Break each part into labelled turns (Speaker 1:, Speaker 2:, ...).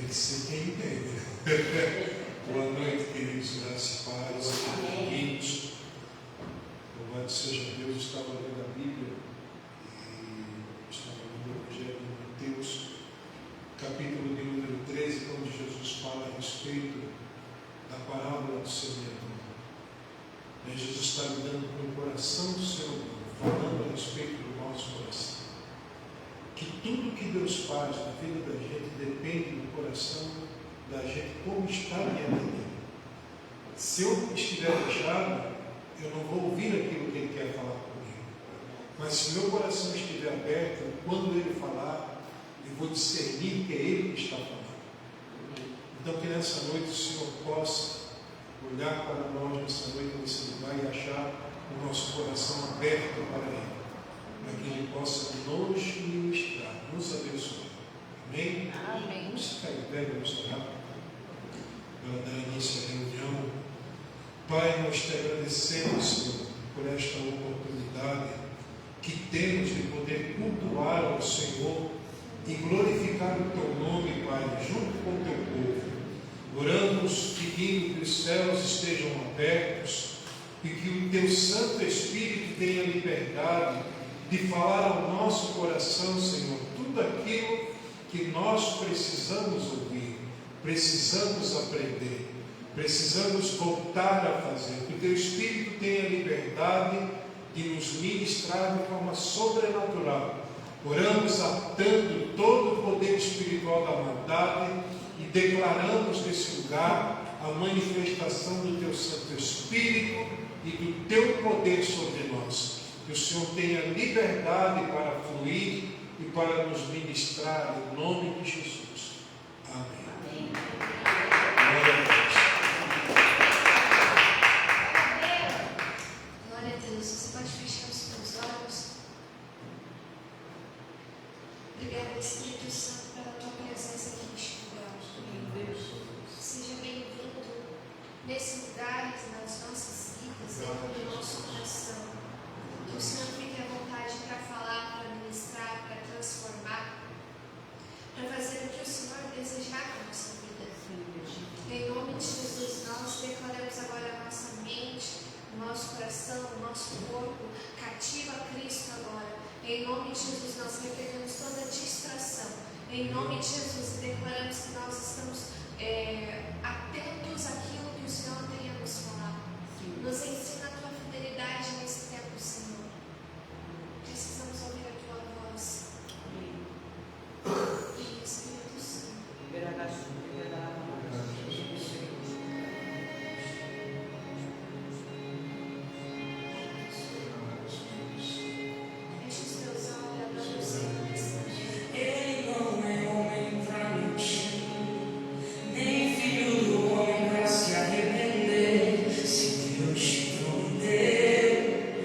Speaker 1: que ser quem entende. Boa noite, queridos, graças e paz, amigos. Louvado seja Deus. Estava lendo a Bíblia e estava lendo o Evangelho de Mateus, capítulo de número 13, onde Jesus fala a respeito da parábola do semeador. Jesus está lidando com o coração do ser humano, falando a respeito do nosso coração. Que tudo que Deus faz na vida da gente depende do coração da gente, como está diante dele. Se eu estiver fechado, eu não vou ouvir aquilo que ele quer falar comigo. Mas se meu coração estiver aberto, quando ele falar, eu vou discernir que é ele que está falando. Então que nessa noite o Senhor possa olhar para nós nessa noite nesse lugar e achar o nosso coração aberto para ele, para que ele possa nos ministrar, nos abençoar. Amém?
Speaker 2: Amém.
Speaker 1: Vamos ficar em pé, vamos orar para dar início à reunião. Pai, nós te agradecemos, Senhor, por esta oportunidade que temos de poder cultuar ao Senhor e glorificar o teu nome, Pai, junto com o teu povo. Oramos pedindo que os céus estejam abertos e que o teu Santo Espírito tenha liberdade de falar ao nosso coração, Senhor, tudo aquilo que nós precisamos ouvir, precisamos aprender, precisamos voltar a fazer. Que o teu Espírito tenha liberdade de nos ministrar de forma sobrenatural. Oramos atando todo o poder espiritual da maldade e declaramos nesse lugar a manifestação do teu Santo Espírito e do teu poder sobre nós. Que o Senhor tenha liberdade para fluir e para nos ministrar em nome de Jesus. Amém. Glória a Deus.
Speaker 2: Glória a Deus. Você pode fechar os seus olhos. Obrigada, Espírito Santo, pela tua presença aqui neste lugar. Seja bem-vindo nesse lugar, nas nossas vidas, dentro do nosso coração. Que o Senhor fique à vontade para falar, para ministrar, para transformar, para fazer o que o Senhor desejar na nossa vida. Em nome de Jesus, nós declaramos agora a nossa mente, o nosso coração, o nosso corpo cativo a Cristo agora. Em nome de Jesus, nós repreendemos toda distração. Em nome de Jesus, declaramos que nós estamos atentos àquilo que o Senhor tem a nos falar. Nos ensina a tua fidelidade nesse tempo, Senhor. Precisamos ouvir a tua voz. E Espírito Santo. Feche os teus olhos, adora o Senhor.
Speaker 3: Ele não é homem pra mentir, nem filho do homem pra se arrepender. Se Deus te prometeu,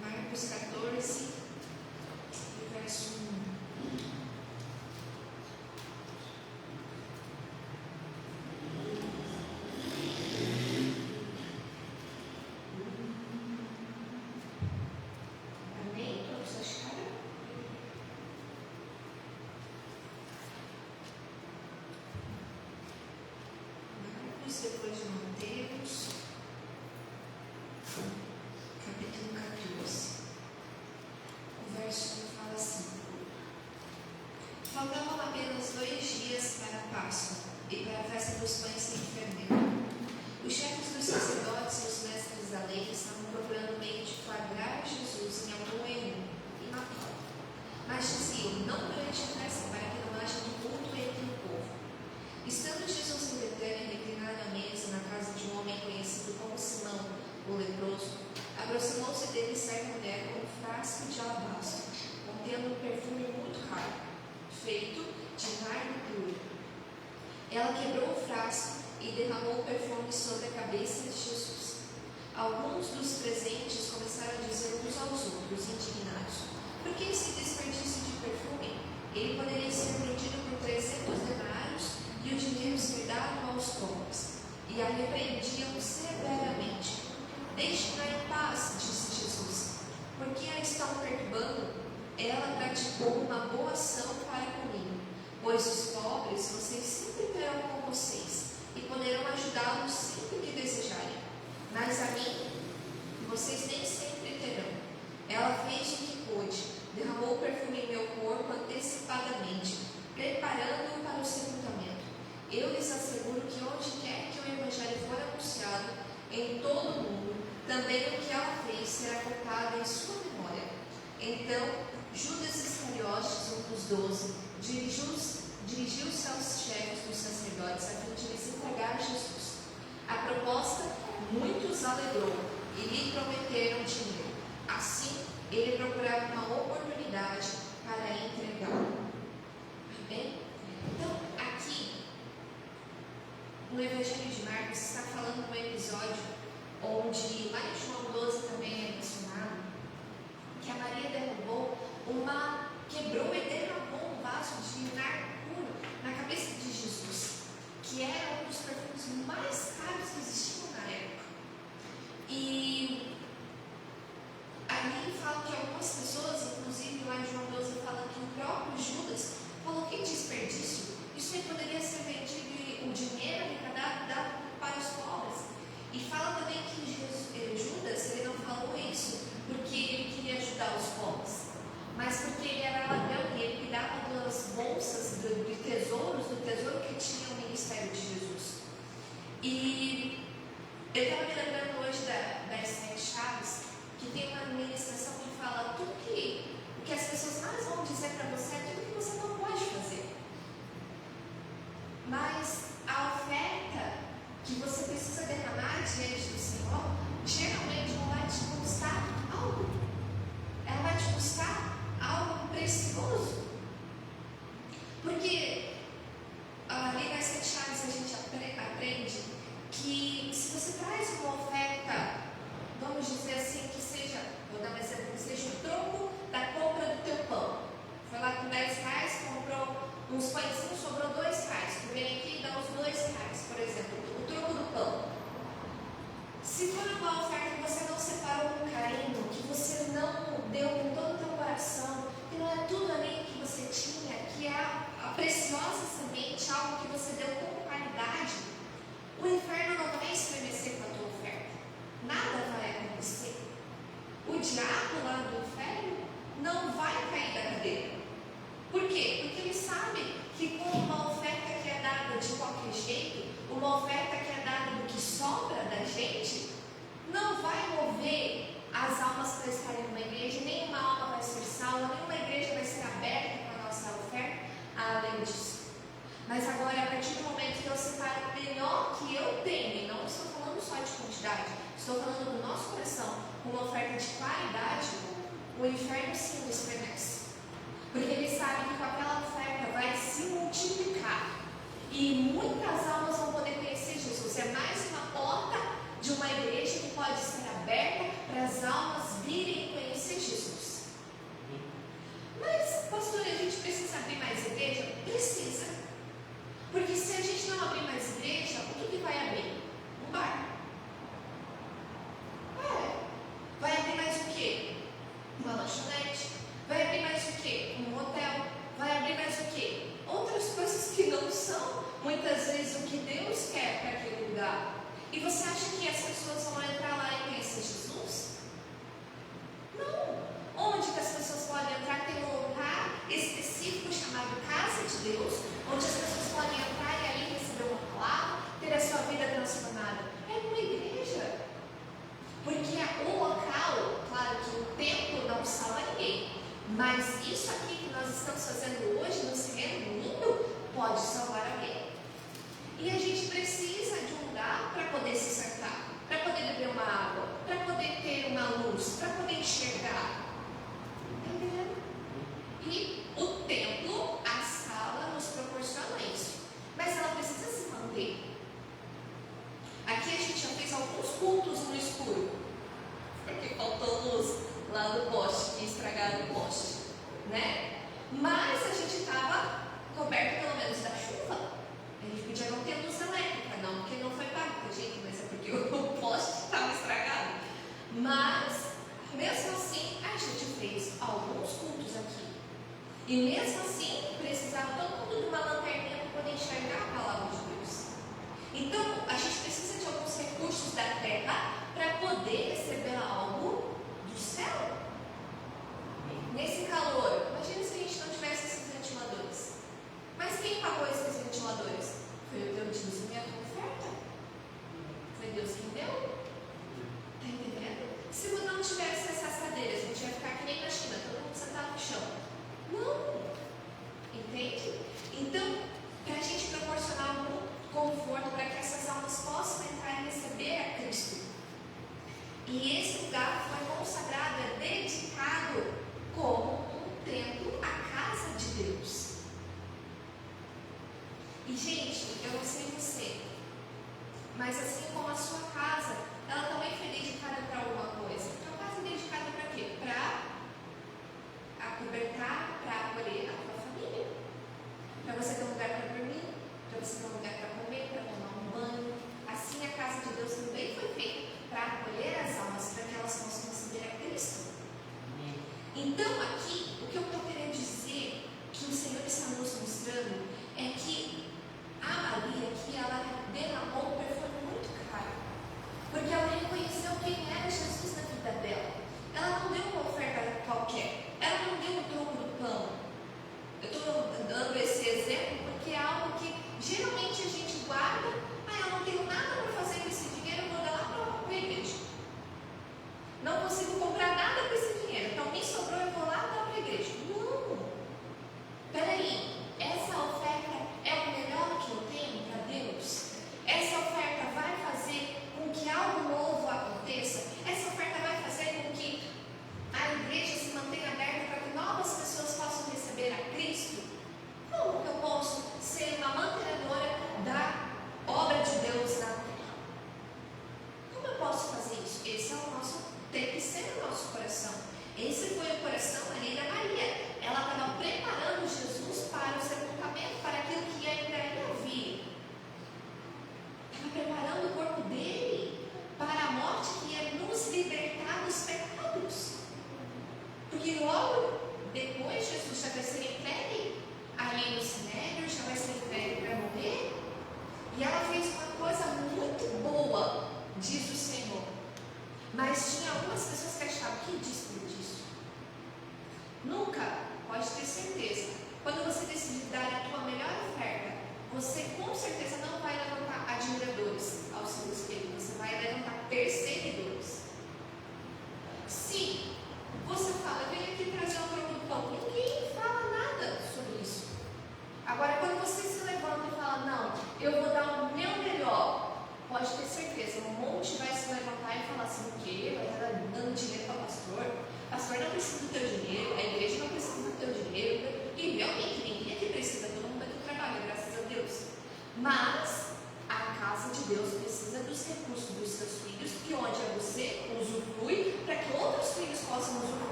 Speaker 2: Marcos 14, verso 1. Amém? Todos acharam? Marcos, depois de Mateus, capítulo 14. O verso 1 fala assim: faltavam apenas 2 dias para a Páscoa e para a festa dos pães sem fermento. Os chefes dos sacerdotes e os mestres da lei estavam procurando meio de flagrar Jesus em algum erro e matá-lo. Mas diziam: não durante a festa, para que não haja tumulto entre o povo. Estando Jesus em Betânia, reclinado à mesa na casa de um homem conhecido como Simão, o leproso, aproximou-se dele certa mulher com um frasco de alabastro, contendo um perfume muito raro, feito de nardo puro. Ela quebrou o frasco e derramou o perfume sobre a cabeça de Jesus. Alguns dos presentes começaram a dizer uns aos outros, indignados: por que esse desperdício de perfume? Ele poderia ser vendido por 300 denários e o dinheiro ser dado aos pobres. E a repreendiam severamente. Deixe-na em paz, disse Jesus, porque a estão perturbando. Ela praticou uma boa ação para comigo, pois os pobres vocês sempre terão com vocês e poderão ajudá-los sempre que desejarem. Mas a mim, vocês nem sempre terão. Ela fez o que pôde, derramou o perfume em meu corpo antecipadamente, preparando-o para o sepultamento. Eu lhes asseguro que onde quer que o Evangelho for anunciado, em todo o mundo, também o que ela fez será contado em sua memória. Então, Judas Iscariotes, um dos 12, dirigiu-se aos chefes dos sacerdotes a fim de lhes entregar Jesus. A proposta muitos alegrou e lhe prometeram dinheiro. Assim, ele procurava uma oportunidade para entregá-lo. Amém? Então, aqui, no Evangelho de Marcos, está falando de um episódio onde, lá em João 12 também é mencionado, que a Maria quebrou e derramou um vaso de nardo puro na cabeça de Jesus, que era um dos perfumes mais caros que existiam na época. E ali fala que algumas pessoas, inclusive lá em João 12, fala que o próprio Judas falou: que desperdício, isso aí poderia ser vendido e o dinheiro arrecadado dado para os pobres. E fala também que Judas, ele não falou isso porque ele queria ajudar os pobres, mas porque ele era ladrão e ele cuidava das bolsas de tesouros, do tesouro que tinha o ministério de Jesus. E eu estava me lembrando hoje das 7 chaves, que tem uma ministração que fala tudo o que as pessoas mais vão dizer para você é tudo que você não pode fazer. Mas a oferta que você precisa derramar diante do Senhor, geralmente ela vai te custar algo. Ela vai te custar algo precioso. Porque ali nas 7 chaves a gente aprende que se você traz uma oferta, vamos dizer assim, que seja, vou dar um exemplo, que seja o troco da compra do teu pão. Foi lá com 10 reais, comprou você tinha, que é a preciosa semente, algo que você deu com qualidade, o inferno não vai estremecer com a tua oferta. Nada vai acontecer. O diabo lá do inferno não vai cair da cadeira. Por quê? Porque ele sabe que com uma oferta que é dada de qualquer jeito, uma oferta que é dada do que sobra da gente, não vai mover as almas para estarem numa igreja, nenhuma alma vai ser salva, nenhuma igreja vai ser aberta com a nossa oferta, além disso. Mas agora, a partir do momento que eu separo o melhor que eu tenho, e não estou falando só de quantidade, estou falando do nosso coração, com uma oferta de qualidade, o inferno sim o estremece. Porque ele sabe que com aquela oferta vai se multiplicar. E muitas almas vão poder conhecer Jesus. É mais uma porta de uma igreja que pode ser aberta para as almas virem conhecer Jesus. Mas, pastor, a gente precisa abrir mais igreja? Precisa. Porque se a gente não abrir mais igreja, o que vai abrir? Um bar. Vai abrir mais o quê? Uma lanchonete. Vai abrir mais o quê? Um hotel. Vai abrir mais o quê? Outras coisas que não são, muitas vezes, o que Deus quer para aquele lugar. E você acha que as pessoas vão entrar lá e conhecer Jesus? Não. Onde que as pessoas podem entrar? Tem um lugar específico chamado Casa de Deus, onde as pessoas podem entrar e ali receber uma palavra, ter a sua vida transformada. É uma igreja. Porque o local, claro que o templo não salva ninguém, mas isso aqui que nós estamos fazendo hoje no segundo domingo pode salvar alguém. E a gente precisa de um lugar para poder se sentar, para poder beber uma água, para poder ter uma luz, para poder enxergar. Entendeu? E o templo, a sala, nos proporciona isso. Mas ela precisa se manter. Aqui a gente já fez alguns cultos no escuro, porque faltou luz lá no poste, e estragaram o poste, né? Mas a gente estava coberto pelo menos da chuva. A gente podia não ter luz elétrica, não porque não foi pago pra gente, mas é porque o poste estava estragado. Mas, mesmo assim, a gente fez alguns cultos aqui. E mesmo assim, precisava todo mundo de uma lanterninha para poder enxergar a palavra de Deus. Então, a gente precisa de alguns recursos da terra para poder receber algo do céu. Nesse calor, imagina se a gente não tivesse esses ventiladores. Mas quem pagou esses ventiladores? Foi o teu dízimo e a tua oferta. Foi Deus quem deu. Está entendendo? Se não tivesse essas cadeiras, a gente ia ficar que nem na China, todo mundo sentado no chão. Não. Entende? Então, para a gente proporcionar um conforto para que essas almas possam entrar e receber a Cristo. E esse lugar foi consagrado, é dedicado como um templo à casa de Deus. E gente, eu não sei você, mas assim como a sua casa, ela também foi dedicada para alguma coisa. A tua casa é dedicada para quê? Para acobertar, para acolher a tua família. Para você ter um lugar para dormir, para você ter um lugar para comer, para tomar um banho. Assim a casa de Deus também foi feita para acolher as almas, para que elas possam receber a Cristo. Então aqui, o que eu estou querendo dizer, que o Senhor está nos mostrando, é que a Maria aqui, ela derramou um perfume muito caro, porque ela reconheceu quem era Jesus na vida dela. Ela não deu uma oferta qualquer, ela não deu um troco do pão,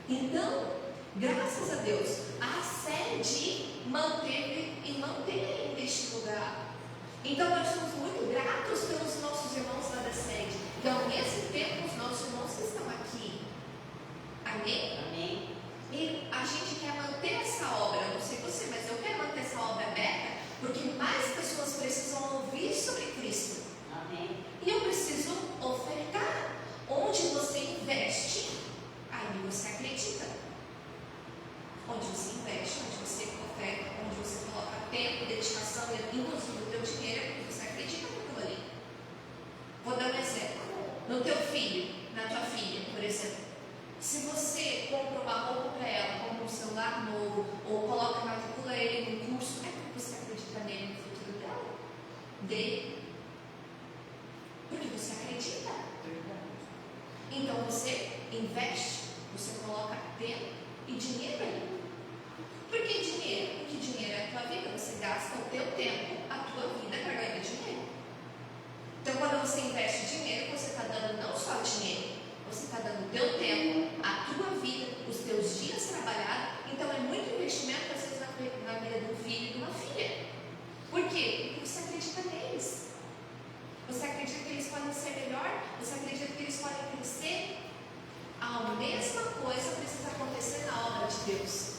Speaker 4: Então, graças a Deus, a sede manteve e mantém ainda este lugar. Então, nós somos muito gratos pelos nossos irmãos lá da sede. Então, ao mesmo tempo, os nossos irmãos que estão aqui. Amém?
Speaker 5: Amém.
Speaker 4: E a gente quer manter essa obra, eu não sei você, mas eu quero manter essa obra aberta, porque mais pessoas precisam ouvir sobre Cristo.
Speaker 5: Amém.
Speaker 4: E eu preciso ofertar. Onde você investe, aí você acredita. Onde você investe, onde você oferta, onde você coloca tempo, dedicação, inclusive o teu dinheiro, porque você acredita naquilo ali. Vou dar um exemplo. No teu filho, na tua filha, por exemplo. Se você compra uma roupa para ela, compra um celular novo, ou coloca, matricula ele num curso, é porque você acredita nele, no futuro dela, dele. Porque você acredita. Então você investe, você coloca tempo e dinheiro ali. Por que dinheiro? Porque dinheiro é a tua vida, você gasta o teu tempo, a tua vida para ganhar dinheiro. Então quando você investe dinheiro, você está dando não só dinheiro, você está dando o teu tempo, a tua vida, os teus dias trabalhados. Então é muito investimento, às vezes, na vida de um filho e de uma filha. Por quê? Porque você acredita neles. Você acredita que eles podem ser melhor? Você acredita que eles podem crescer? A mesma coisa precisa acontecer na obra de Deus.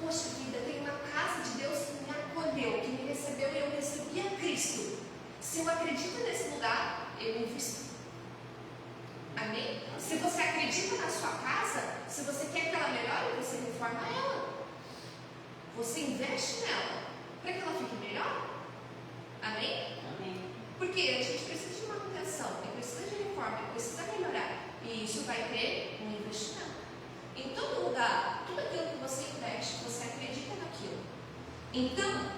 Speaker 4: Poxa vida, tem uma casa de Deus que me acolheu, que me recebeu e eu recebi a Cristo. Se eu acredito nesse lugar, eu invisto. Amém? Se você acredita na sua casa, se você quer que ela melhore, você reforma ela. Você investe nela para que ela fique melhor. Amém?
Speaker 5: Amém.
Speaker 4: Porque a gente precisa de manutenção, precisa de reforma, precisa melhorar. E isso vai ter um investimento. Em todo lugar, tudo aquilo que você investe, você acredita naquilo. Então,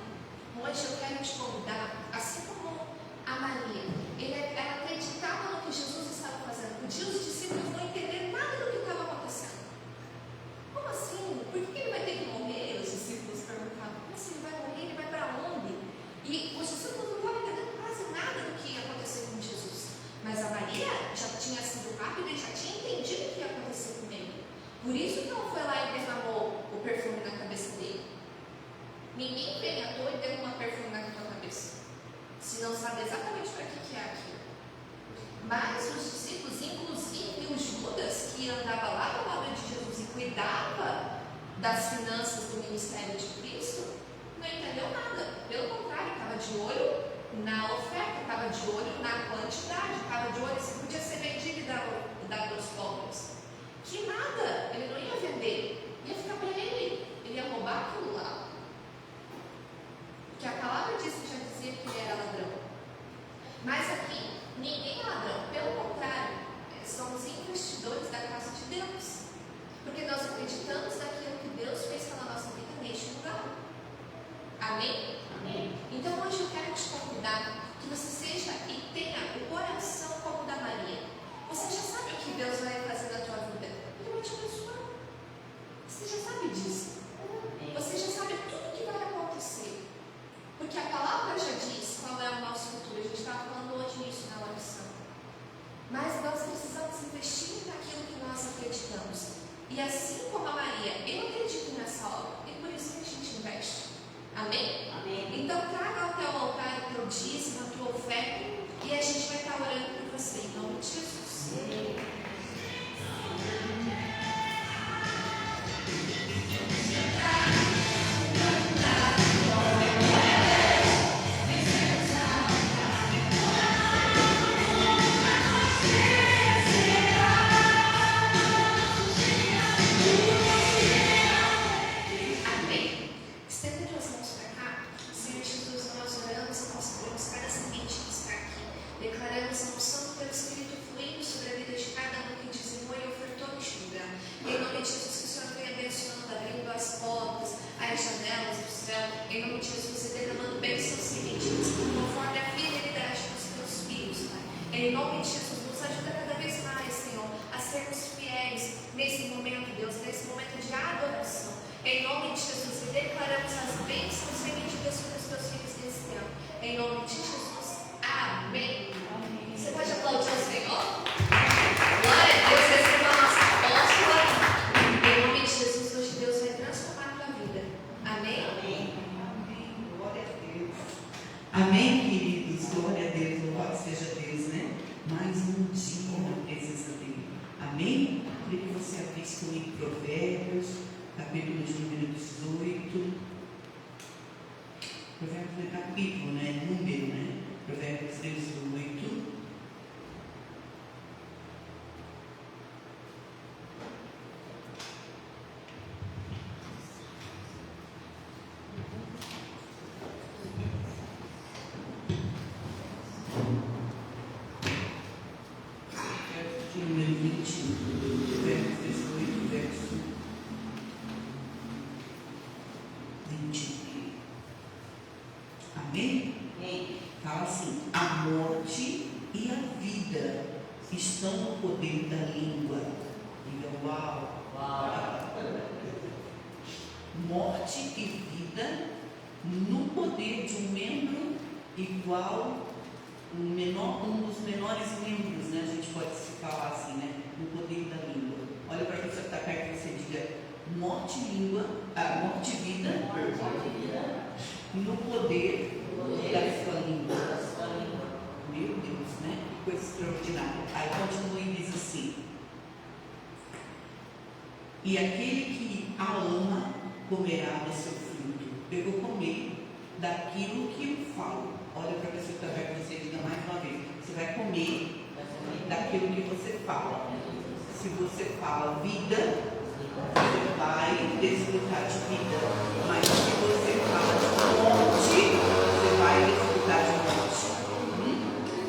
Speaker 4: hoje eu quero te convidar, assim como a Maria, ela acreditava no que Jesus estava fazendo. Podia os discípulos não entender nada do que estava acontecendo. Como assim? Por que ele vai ter que morrer? Os discípulos perguntavam. Como assim ele vai morrer? Ele vai para onde? E os discípulos não estavam entendendo quase nada do que ia acontecer com Jesus. Mas a Maria já tinha sido rápida e já tinha entendido o que ia acontecer com ele. Por isso que ela foi lá e derramou o perfume na cabeça dele. Ninguém vem à toa e derrama uma perfume na tua cabeça, se não sabe exatamente para que é aquilo. Mas os discípulos, inclusive o Judas, que andava lá do lado de Jesus e cuidava das finanças do ministério de Cristo, não entendeu nada. Pelo contrário, estava de olho na oferta, estava de olho na quantidade, estava de olho se podia ser vendido e dar para os pobres. Que nada, ele não ia vender, ia ficar para ele, ele ia roubar aquilo lá. Porque a palavra disso já dizia que ele era ladrão. Mas aqui, ninguém é ladrão, pelo contrário, somos investidores da casa de Deus. Porque nós acreditamos naquilo que Deus fez pela nossa vida neste lugar. Amém?
Speaker 5: Amém.
Speaker 4: Então hoje eu quero te convidar que você seja e tenha o coração como o da Maria. Você já sabe o que Deus vai fazer na tua vida. Ele vai te abençoar. Você já sabe disso. Você já sabe tudo o que vai acontecer. Porque a palavra já diz qual é o nosso futuro. A gente estava falando hoje nisso na oração. Mas nós precisamos investir naquilo que nós acreditamos. E assim como a Maria, eu acredito nessa obra. E por isso que a gente investe. Amém?
Speaker 5: Amém.
Speaker 4: Então traga ao teu altar o teu dízimo, a tua oferta. E a gente vai estar orando por você. Em nome de Jesus.
Speaker 5: Amém.
Speaker 4: Estenda tuas mãos para cá. Senhor Jesus, nós oramos e consagramos cada semente que está aqui. Declaramos a unção do teu Espírito fluindo sobre a vida de cada um que dizimou e ofertou neste lugar. Em nome de Jesus, que o Senhor venha abençoando, abrindo as portas, as janelas do céu. Em nome de Jesus, e derramando bênçãos sementes, conforme a fidelidade dos teus filhos, Pai. Em nome de Jesus, nos ajuda cada vez mais, Senhor, a sermos fiéis nesse momento, Deus, nesse momento de adoração. Em nome de Jesus, e declaramos as bênçãos remedidas sobre os teus filhos desse tempo. Em nome de Jesus. Amém. Você pode aplaudir o Senhor? Glória a Deus, receba a nossa apóstola. Em nome
Speaker 5: Provérbios, capítulo de número 18. Provérbios é capítulo, né? Número, né? Provérbios 18. Número 20, verso 18, verso 20. Amém? Fala assim: a morte e a vida estão no poder da língua. Diga uau! Morte e vida no poder de um membro igual. Um dos menores membros, né? A gente pode se falar assim, né? No poder da língua. Olha para a pessoa que está perto e você diga: morte e vida no poder da sua língua. Meu Deus, né? Que coisa extraordinária. Aí continua e diz assim: e aquele que a ama comerá do seu fruto. Eu vou comer daquilo que eu falo. Olha para a pessoa que está perto de você e diga mais uma vez: você vai comer daquilo que você fala. Se você fala vida, você vai desfrutar de vida. Mas se você fala de morte, você vai desfrutar de morte.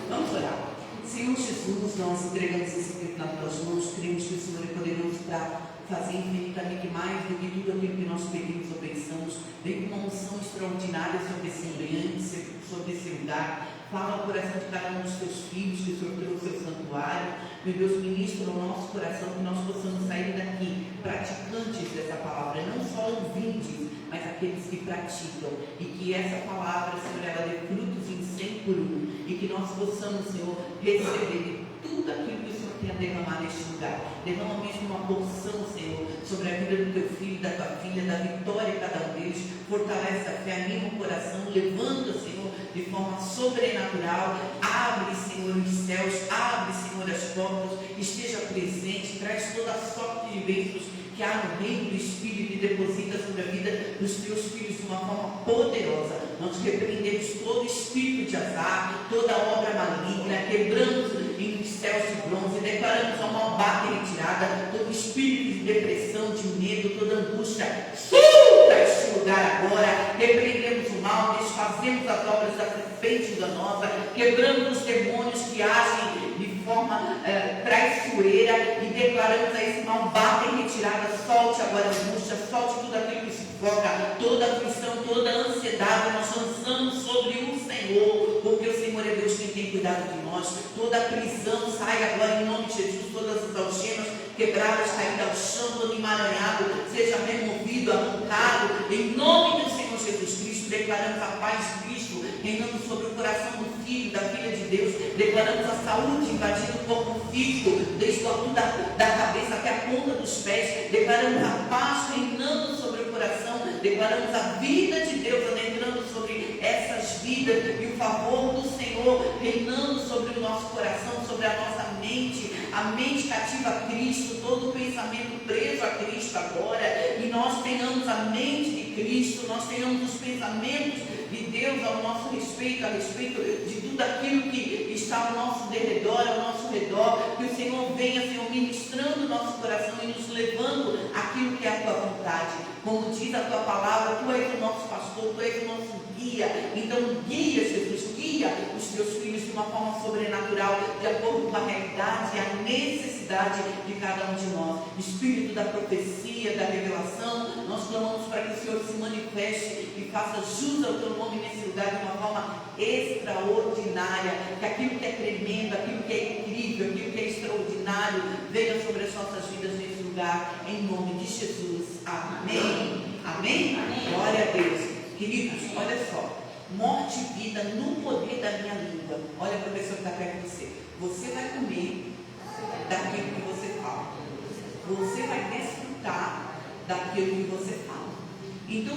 Speaker 5: Vamos orar. Senhor Jesus, nós entregamos esse tempo nas tuas mãos. Cremos que o Senhor é poderoso para fazer infinitamente mais do que tudo aquilo que nós pedimos ou pensamos. Vem com uma unção extraordinária sobre esse ambiente, sobre esse lugar. Fala ao coração de cada um dos teus filhos que o Senhor trouxe ao santuário. Meu Deus, ministra ao nosso coração que nós possamos sair daqui praticantes dessa palavra, não só ouvintes, mas aqueles que praticam. E que essa palavra, Senhor, ela dê frutos em 100 por 1. E que nós possamos, Senhor, receber tudo aquilo que o Senhor tem a derramar neste lugar. Derrama mesmo uma porção, Senhor, sobre a vida do teu filho, da tua filha, da vitória de cada um deles. Fortalece a fé, anima o coração, levanta, Senhor, de forma sobrenatural. Abre, Senhor, os céus, abre, Senhor, as portas, esteja presente, traz toda a sorte de bênçãos que há no reino do Espírito e deposita sobre a vida dos teus filhos de uma forma poderosa. Nós repreendemos todo espírito de azar, toda obra maligna, quebramos em céus de bronze, declaramos a maldade retirada, todo espírito de depressão, de medo, toda angústia, solta este lugar agora. Repreendemos o mal, desfazemos as obras da serpente enganosa, quebramos os demônios que agem de forma traiçoeira e declaramos a esse mal bata e retirada. Solte agora a angústia, solte tudo aquilo que se foca, toda aflição, toda ansiedade. Nós lançamos sobre o Senhor, porque o Senhor é Deus quem tem cuidado de nós. Toda prisão sai agora em nome de Jesus, todas as algemas quebradas, caídas ao chão, todo emaranhado, seja removido, arrancado, em nome do Senhor Jesus Cristo. Declaramos a paz de Cristo reinando sobre o coração do filho, da filha de Deus. Declaramos a saúde invadindo o corpo físico, desde o alto da cabeça até a ponta dos pés. Declaramos a paz reinando sobre o coração. Declaramos a vida de Deus adentrando sobre essas vidas e o favor do Senhor reinando sobre o nosso coração, sobre a nossa mente, a mente cativa a Cristo, todo o pensamento preso a Cristo agora, e nós tenhamos a mente de Cristo, nós tenhamos os pensamentos de Deus ao nosso respeito, a respeito de tudo aquilo que está ao nosso derredor, ao nosso redor. Que o Senhor venha, Senhor, ministrando o nosso coração e nos levando àquilo que é a tua vontade. Como diz a tua palavra, tu és o nosso pastor, tu és o nosso guia. Então guia, Jesus, guia os teus filhos de uma forma sobrenatural, de acordo com a realidade e a necessidade de cada um de nós. Espírito da profecia, da revelação, nós clamamos para que o Senhor se manifeste e faça jus ao teu nome nesse lugar de uma forma extraordinária. Que aquilo que é tremendo, aquilo que é incrível, aquilo que é extraordinário venha sobre as nossas vidas nesse lugar, em nome de Jesus. Amém. Amém? Amém. Glória a Deus. Queridos, olha só. Morte e vida no poder da minha língua. Olha para a pessoa que está perto de você. Você vai comer daquilo que você fala. Você vai desfrutar daquilo que você fala. Então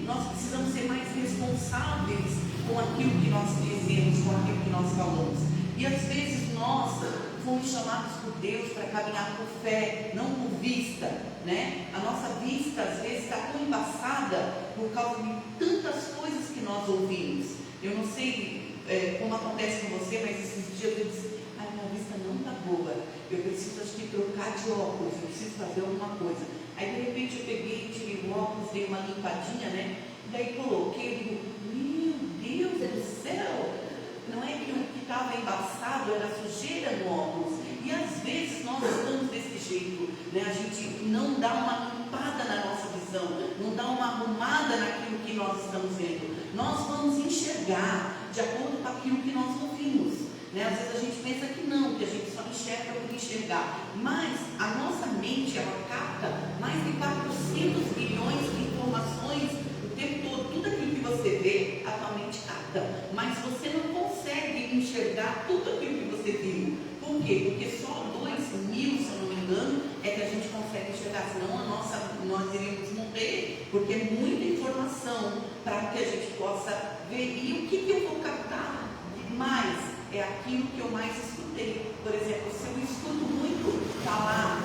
Speaker 5: nós precisamos ser mais responsáveis com aquilo que nós dizemos, com aquilo que nós falamos. E às vezes nós fomos chamados por Deus para caminhar por fé, não por vista. né? A nossa vista às vezes está tão embaçada por causa de tantas coisas que nós ouvimos. Eu não sei como acontece com você, mas esses dias eu disse, minha vista não está boa, eu preciso acho que trocar de óculos, eu preciso fazer alguma coisa. Aí de repente eu peguei, tirei o óculos, dei uma limpadinha, né? Daí coloquei, eu digo, meu Deus do céu, não é que o que estava embaçado era sujeira no óculos. E às vezes nós estamos desse jeito, né? A gente não dá uma limpada na nossa visão, não dá uma arrumada naquilo que nós estamos vendo. Nós vamos enxergar de acordo com aquilo que nós ouvimos, né? Às vezes a gente pensa que não, que a gente só enxerga por enxergar, mas a nossa mente, ela capta mais de 400 bilhões de informações o tempo todo. Tudo aquilo que você vê, a tua mente capta, mas você não consegue enxergar tudo aquilo que você viu. Por quê? Porque só 2.000, se eu não me engano, é que a gente consegue enxergar, senão nós iríamos morrer, porque é muita informação para que a gente possa ver. E o que eu vou captar mais? É aquilo que eu mais escutei. Por exemplo, se eu escuto muito falar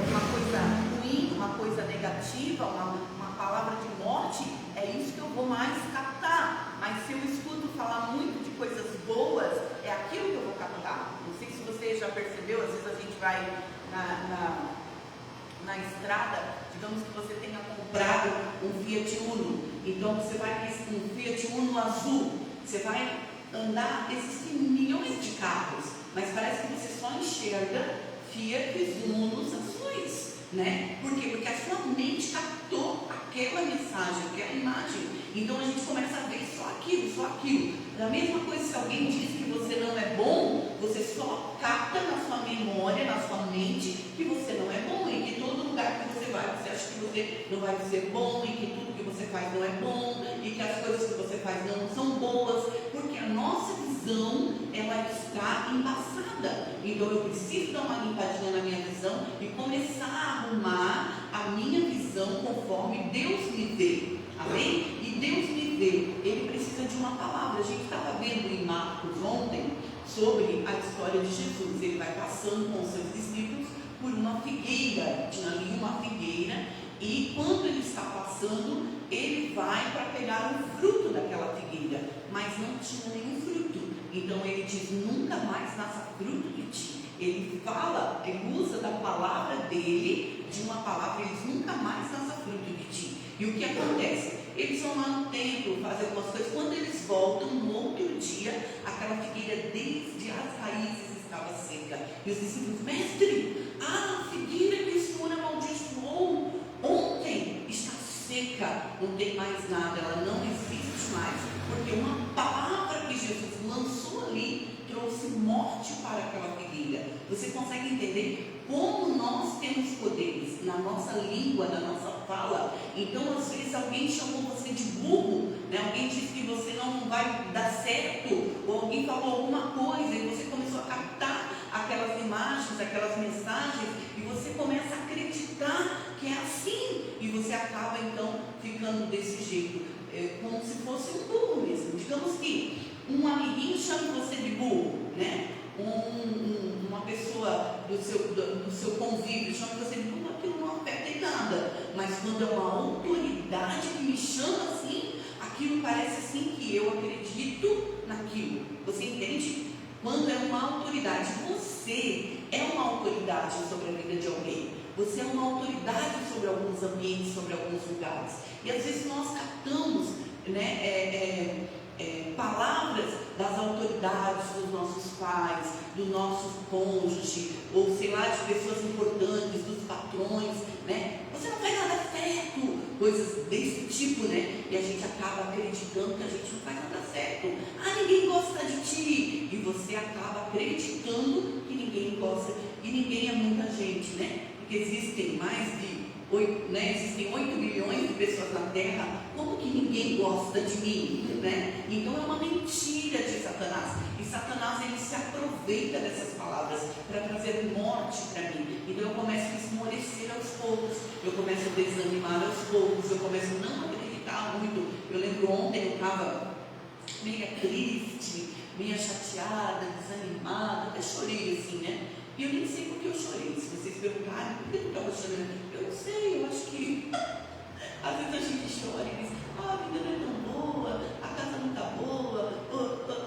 Speaker 5: uma coisa ruim, uma coisa negativa, uma palavra de morte, é isso que eu vou mais captar. Mas se eu escuto falar muito de coisas boas, é aquilo que eu vou captar. Não sei se você já percebeu, às vezes a gente vai na estrada, digamos que você tenha comprado um Fiat Uno, então você vai com um Fiat Uno azul, você vai andar, existem milhões de carros, mas parece que você só enxerga Fiat Unos azuis, né? Por quê? Porque a sua mente captou aquela mensagem, aquela imagem, então a gente começa a ver só aquilo, só aquilo. Da mesma coisa, se alguém diz que você não é bom, você só capta na sua memória, na sua mente, que você não é bom, e que todo lugar que você vai, você acha que você não vai ser bom, e que tudo que você faz não é bom, e que as coisas que você faz não são boas, porque a nossa visão, ela está embaçada. Então eu preciso dar uma limpadinha na minha visão e começar a arrumar a minha visão conforme Deus me vê. Amém? E Deus me vê, Ele precisa de uma palavra. A gente estava vendo em Marcos ontem sobre a história de Jesus. Ele vai passando com os seus discípulos por uma figueira, tinha ali uma figueira, e quando ele está passando, ele vai para pegar o fruto daquela figueira, mas não tinha nenhum fruto. Então ele diz, nunca mais nasça fruto de ti. Ele fala, ele usa da palavra dele, de uma palavra, eles nunca mais nasça fruto de ti. E o que acontece? Eles vão lá no templo, fazem algumas coisas. Quando eles voltam, no outro dia, aquela figueira desde as raízes estava seca. E os discípulos, mestre, a figueira que o Senhor amaldiçoou ontem está seca, não tem mais nada, ela não existe mais, porque uma palavra que Jesus lançou ali trouxe morte para aquela figueira. Você consegue entender como nós temos poderes na nossa língua, na nossa fala? Então, às vezes, alguém chamou você de burro, né? Alguém disse que você não vai dar certo, ou alguém falou alguma coisa e você começou a captar aquelas imagens, aquelas mensagens, e você começa a acreditar que é assim, e você acaba então ficando desse jeito, como se fosse um burro mesmo. Digamos que um amiguinho chama você de burro, né? Uma pessoa do seu convívio chama você de burro, aquilo não afeta em nada, mas quando é uma autoridade que me chama assim, aquilo parece assim que eu acredito naquilo. Você entende? Quando é uma autoridade, você é uma autoridade sobre a vida de alguém, você é uma autoridade sobre alguns ambientes, sobre alguns lugares, e às vezes nós captamos, né, palavras das autoridades, dos nossos pais, do nosso cônjuge, ou sei lá, de pessoas importantes, dos patrões, né? Você não faz nada certo, coisas desse tipo, né? E a gente acaba acreditando que a gente não faz nada certo. Ninguém gosta de ti, e você acaba acreditando que ninguém gosta, e ninguém é muita gente, né? Porque existem mais de 8 bilhões de pessoas na Terra, como que ninguém gosta de mim, né? Então é uma mentira de Satanás, e Satanás ele se aproveita dessas palavras para trazer morte para mim. Então eu começo a esmorecer aos poucos, eu começo a desanimar aos poucos, eu começo a não acreditar muito. Eu lembro ontem eu estava meio triste, meio chateada, desanimada, até chorei assim, né? E eu nem sei por que eu chorei. Se vocês perguntarem por que eu estava chorando, eu não sei, Às vezes a gente chora e diz, a vida não é tão boa, a casa não está boa,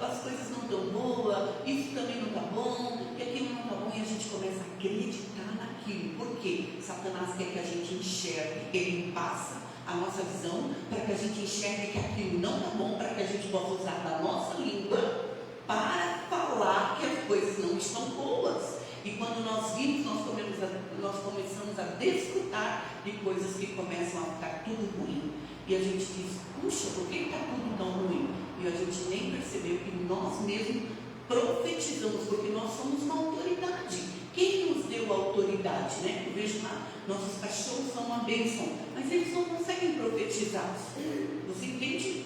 Speaker 5: as coisas não estão boas, isso também não está bom, e aquilo não está bom, e a gente começa a acreditar naquilo. Por quê? Satanás quer que a gente enxergue, ele passa a nossa visão para que a gente enxergue que aquilo não está bom, para que a gente possa usar da nossa língua para falar que as coisas não estão boas. E quando nós vimos, nós começamos a desfrutar de coisas que começam a ficar tudo ruim. E a gente diz, puxa, por que está tudo tão ruim? E a gente nem percebeu que nós mesmos profetizamos, porque nós somos uma autoridade. Quem nos deu a autoridade, né? Eu vejo lá, nossos cachorros são uma bênção, mas eles não conseguem profetizar. Você entende?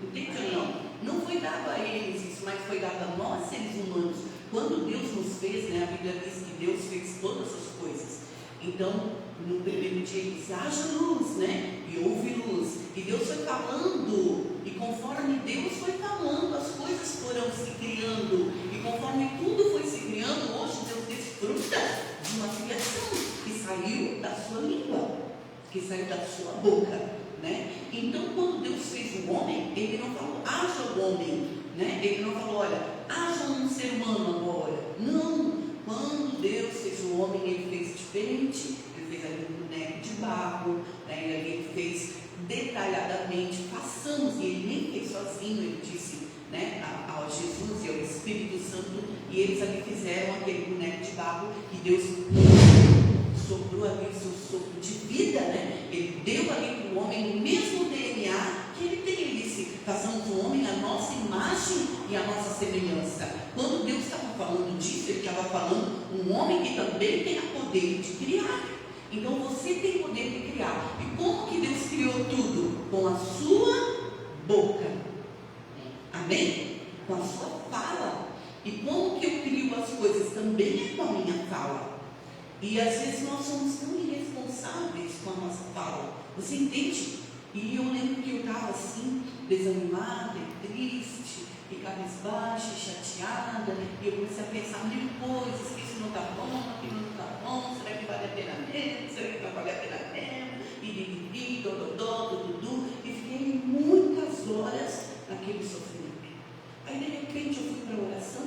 Speaker 5: Entende ou não? Não foi dado a eles isso, mas foi dado a nós, seres humanos. Quando Deus nos fez, né, a Bíblia diz que Deus fez todas as coisas. Então, no primeiro dia ele disse, haja luz, né? E houve luz. E Deus foi falando. E conforme Deus foi falando, as coisas foram se criando. E conforme tudo foi se criando, hoje Deus desfruta de uma criação que saiu da sua língua, que saiu da sua boca, né? Então, quando Deus fez o homem, ele não falou, haja o homem, né? Ele não falou, olha, haja um ser humano agora. Não. Quando Deus fez o homem, ele fez diferente. Ele fez ali um boneco de barro, né? Ele fez detalhadamente, façamos. E ele nem fez sozinho, ele disse, né, ao Jesus e ao Espírito Santo, e eles ali fizeram aquele boneco de barro, e Deus soprou ali o seu sopro de vida, né? Ele deu ali para o homem o mesmo DNA que ele tem. Ele disse, façamos o homem a nossa imagem e a nossa semelhança. Quando Deus estava falando disso, ele estava falando um homem que também tem o poder de criar. Então você tem poder de criar. E como que Deus criou tudo? Com a sua boca. Amém? Com a sua fala. E como que eu crio as coisas? Também é com a minha fala. E às vezes nós somos tão irresponsáveis com a nossa fala. Você entende? E eu lembro que eu estava assim, desanimada, triste, e cabisbaixa, chateada, e eu comecei a pensar mil coisas, que isso não está bom, aquilo não está bom, será que vale a pena mesmo, será que vai valer a pena mesmo, e dudu, e fiquei muitas horas naquele sofrimento. Aí de repente eu fui para a oração,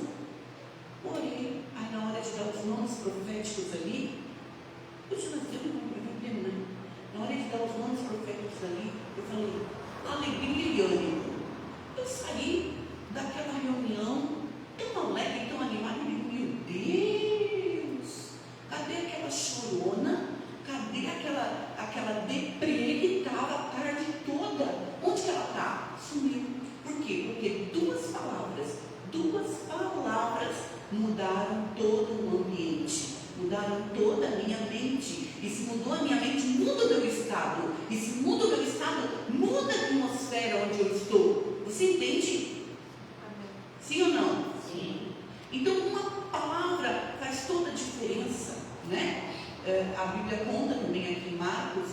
Speaker 5: orei, aí na hora de dar os nomes proféticos ali, puxa, mas eu não profetei, né? Na hora de dar os nomes proféticos ali, eu falei, alegria e ânimo. Eu saí daquela reunião tão alegre, tão animada, e digo, meu Deus, cadê aquela chorona? Cadê aquela deprê que estava a tarde toda? Onde que ela está? Sumiu. Por quê? Porque duas palavras mudaram todo o ambiente, mudaram toda a minha mente. E se mudou a minha mente, muda o meu estado. E se muda o meu estado, muda a atmosfera onde eu estou. Você entende? Sim ou não? Sim. Então uma palavra faz toda a diferença, né? A Bíblia conta também aqui em Marcos,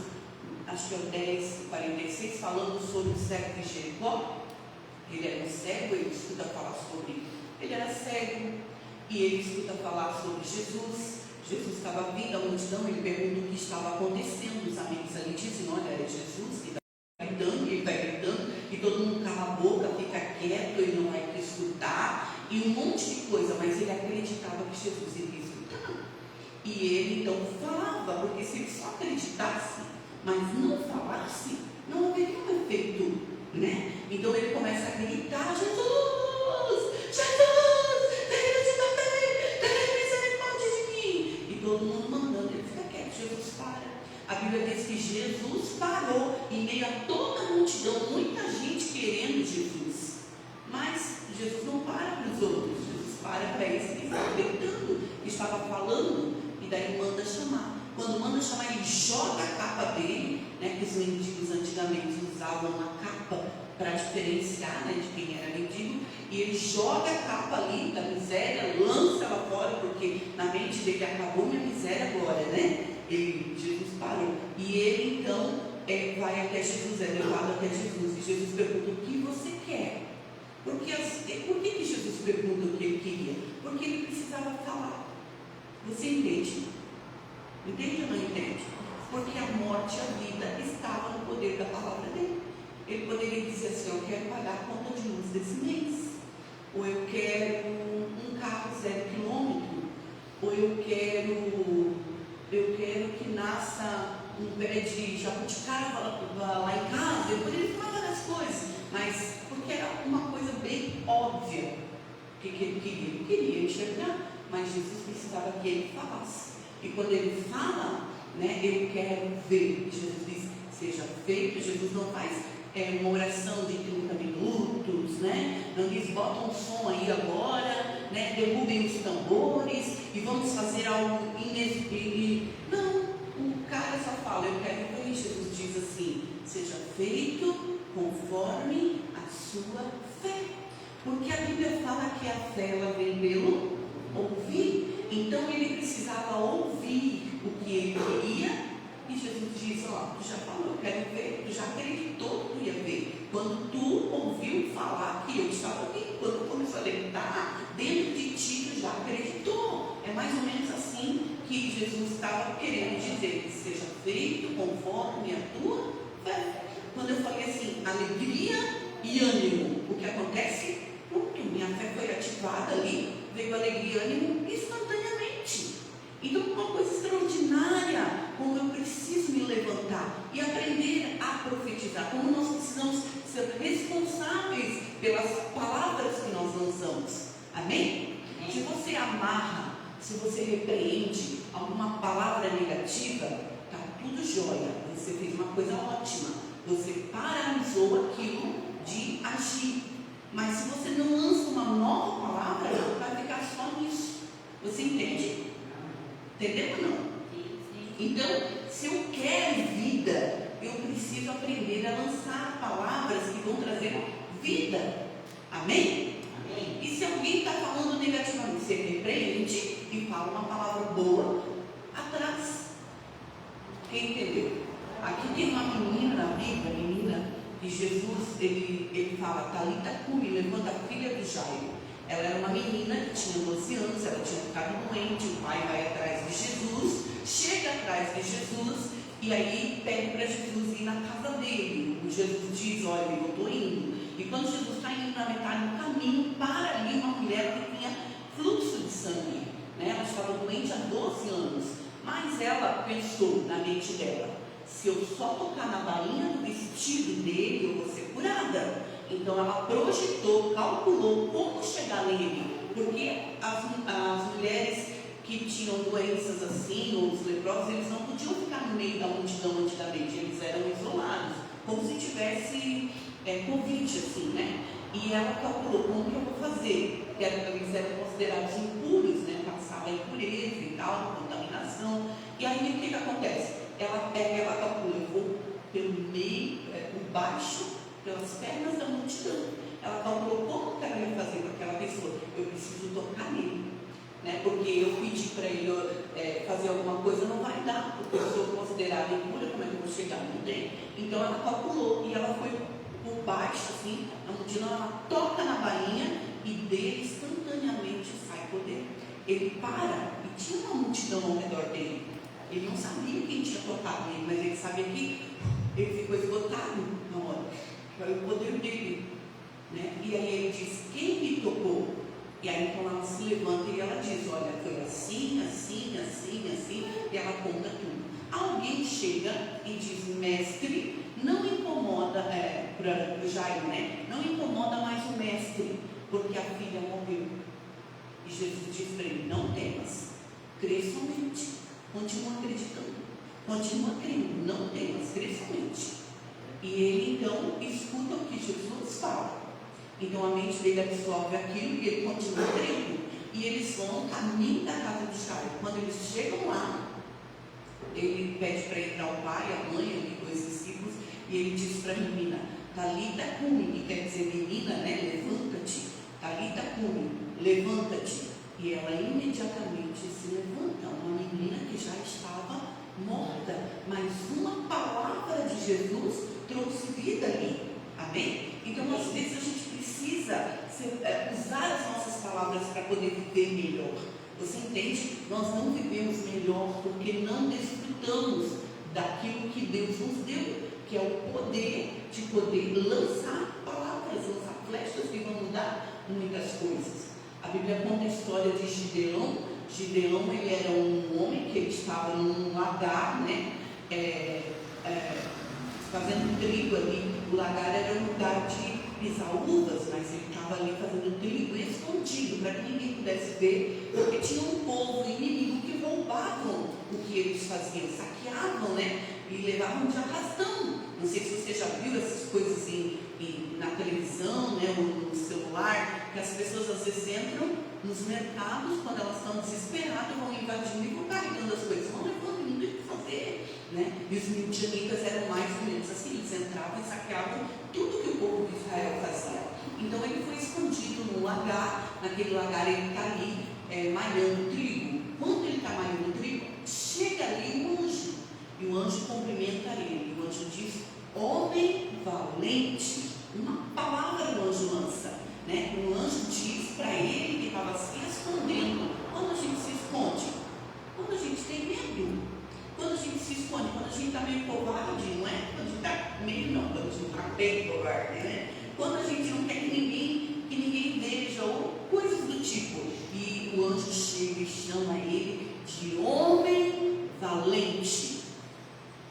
Speaker 5: acho que é o 10:46, falando sobre o cego de Jericó. Ele era um cego, ele escuta falar sobre, ele era cego, e ele escuta falar sobre Jesus. Jesus estava vindo à multidão, ele pergunta o que estava acontecendo. Os amigos ali dizem, olha, é Jesus que está gritando, ele vai gritando, e todo mundo cala a boca, fica quieto, ele não vai escutar, e um monte de coisa, mas ele acreditava que Jesus iria escutar. E ele então falava, porque se ele só acreditasse, mas não falasse, não haveria um efeito, né? Então ele começa a gritar, Jesus, todo mundo mandando, ele fica quieto, Jesus para. A Bíblia diz que Jesus parou em meio a toda a multidão, muita gente querendo Jesus, mas Jesus não para para os outros, Jesus para para esse que estava gritando, que estava falando, e daí manda chamar. Quando manda chamar, ele joga a capa dele, né, que os mendigos antigamente usavam uma capa para diferenciar, né, de quem era mendigo, e ele joga a capa ali da miséria, lança ela fora, porque na mente dele acabou minha miséria agora, né? Jesus parou. E ele então vai até Jesus, é levado até Jesus, e Jesus pergunta, o que você quer? Por que Jesus pergunta o que ele queria? Porque ele precisava falar. Você entende? Entende ou não entende? Porque a morte e a vida está assim, eu quero pagar a conta de luz desse mês, ou eu quero um carro 0 quilômetro, ou eu quero que nasça um pé de jabuticaba lá em casa. Eu poderia falar várias coisas, mas porque era uma coisa bem óbvia que ele queria. Ele queria enxergar, mas Jesus precisava que ele falasse. E quando ele fala, né, eu quero ver, Jesus diz, seja feito. Jesus não faz uma oração de 30 minutos, né? Não diz, bota um som aí agora, né? Derrubem os tambores e vamos fazer algo inexplicável. Não, o cara só fala, eu quero ver. Jesus diz assim, seja feito conforme a sua fé. Porque a Bíblia fala que a fé, ela vem pelo ouvir. Então ele precisava ouvir o que ele queria. E Jesus diz, ó, tu já falou, eu quero ver, tu já acreditou que tu ia ver. Quando tu ouviu falar que eu estava aqui, quando começou a levantar, dentro de ti tu já acreditou. É mais ou menos assim que Jesus estava querendo dizer, seja feito conforme a tua fé. Quando eu falei assim, alegria e ânimo, o que acontece? Pronto, minha fé foi ativada ali, veio alegria e ânimo instantaneamente. Então, uma coisa extraordinária, como eu preciso me levantar e aprender a profetizar, como nós precisamos ser responsáveis pelas palavras que nós lançamos. Amém? Se você amarra, se você repreende alguma palavra negativa, está tudo jóia, você fez uma coisa ótima, você paralisou aquilo de agir. Mas se você não lança uma nova palavra, vai ficar só nisso. Você entende? Entendeu ou não? Então, se eu quero vida, eu preciso aprender a lançar palavras que vão trazer vida. Amém? Amém. E se alguém está falando negativamente, você repreende e fala uma palavra boa atrás. Quem entendeu? Aqui tem uma menina na Bíblia, que Jesus, ele fala, Talita cumi, levanta a filha do Jairo. Ela era uma menina que tinha 12 anos, ela tinha ficado doente, o pai vai atrás de Jesus, chega atrás de Jesus, e aí pede para Jesus ir na casa dele. O Jesus diz, olha, eu estou indo. E quando Jesus está indo na metade do caminho, para ali uma mulher que tinha fluxo de sangue, né? Ela estava doente há 12 anos, mas ela pensou na mente dela, se eu só tocar na bainha do vestido dele, eu vou ser curada. Então ela projetou, calculou como chegar nele, porque as mulheres que tinham doenças assim, ou os leprosos, eles não podiam ficar no meio da multidão antigamente, eles eram isolados, como se tivesse Covid, assim, né? E ela calculou, como que eu vou fazer? Porque eles eram considerados impuros, né? Passava impureza e tal, contaminação. E aí o que acontece? Ela calcula, eu vou pelo meio, por baixo, pelas pernas da multidão. Ela calculou como que ela ia fazer com aquela pessoa. Eu preciso tocar nele, né? Porque eu pedi para ele fazer alguma coisa, não vai dar, porque eu sou considerada impura, como é que eu vou chegar? Não tem. Então ela calculou e ela foi por baixo, assim, a multidão, ela toca na bainha e dele instantaneamente sai poder. Ele para e tinha uma multidão ao redor dele. Ele não sabia quem tinha tocado nele, mas ele sabia que ele ficou esgotado na hora. Foi o poder dele, né? E aí ele diz, quem me tocou? E aí então ela se levanta e ela diz, olha, foi assim, assim, assim, assim, e ela conta tudo. Alguém chega e diz, mestre, não incomoda, para o Jairo, né? Não incomoda mais o mestre, porque a filha morreu. E Jesus diz para ele, não temas, crê somente, continua acreditando, continua crendo, não temas, crê somente. E ele então escuta o que Jesus fala. Então a mente dele absorve aquilo e ele continua crendo. E eles vão no caminho da casa de Jairo. Quando eles chegam lá, ele pede para entrar o pai, a mãe, ali, 2 discípulos, e ele diz para a menina, Talita cumi, que quer dizer menina, né? Levanta-te. Talita cumi, levanta-te. E ela imediatamente se levanta, uma menina que já estava morta, mas uma palavra de Jesus trouxe vida ali. Amém? Então, às vezes, a gente precisa usar as nossas palavras para poder viver melhor. Você entende? Nós não vivemos melhor porque não desfrutamos daquilo que Deus nos deu, que é o poder de poder lançar palavras. A Bíblia conta a história de Gideão. Gideão, ele era um homem que ele estava num lagar, né? Fazendo trigo ali. O lagar era um lugar de pisar uvas, mas ele estava ali fazendo trigo escondido, para que ninguém pudesse ver, porque tinha um povo inimigo que roubavam o que eles faziam, saqueavam, né? E levavam de arrastão. Não sei se você já viu essas coisas na televisão, né? Ou no celular, que as pessoas às vezes entram nos mercados, quando elas estão desesperadas, vão invadindo e vão carregando as coisas, vão levando, não tem o que fazer, né? E os midianitas eram mais ou menos assim, eles entravam e saqueavam tudo que o povo de Israel fazia. Então ele foi escondido num lagar, naquele lagar ele está ali malhando trigo. Quando ele está malhando trigo, chega ali um anjo, e o anjo cumprimenta ele. O anjo diz: homem valente. Uma palavra o anjo lança, né? O anjo diz para ele que estava se escondendo. Quando a gente se esconde? Quando a gente tem medo. Quando a gente se esconde, quando a gente está meio covarde, não é? Quando a gente está meio, não, quando a gente está bem covarde, né? Quando a gente não quer que ninguém veja, ou coisas do tipo. E o anjo chega e chama ele de homem valente.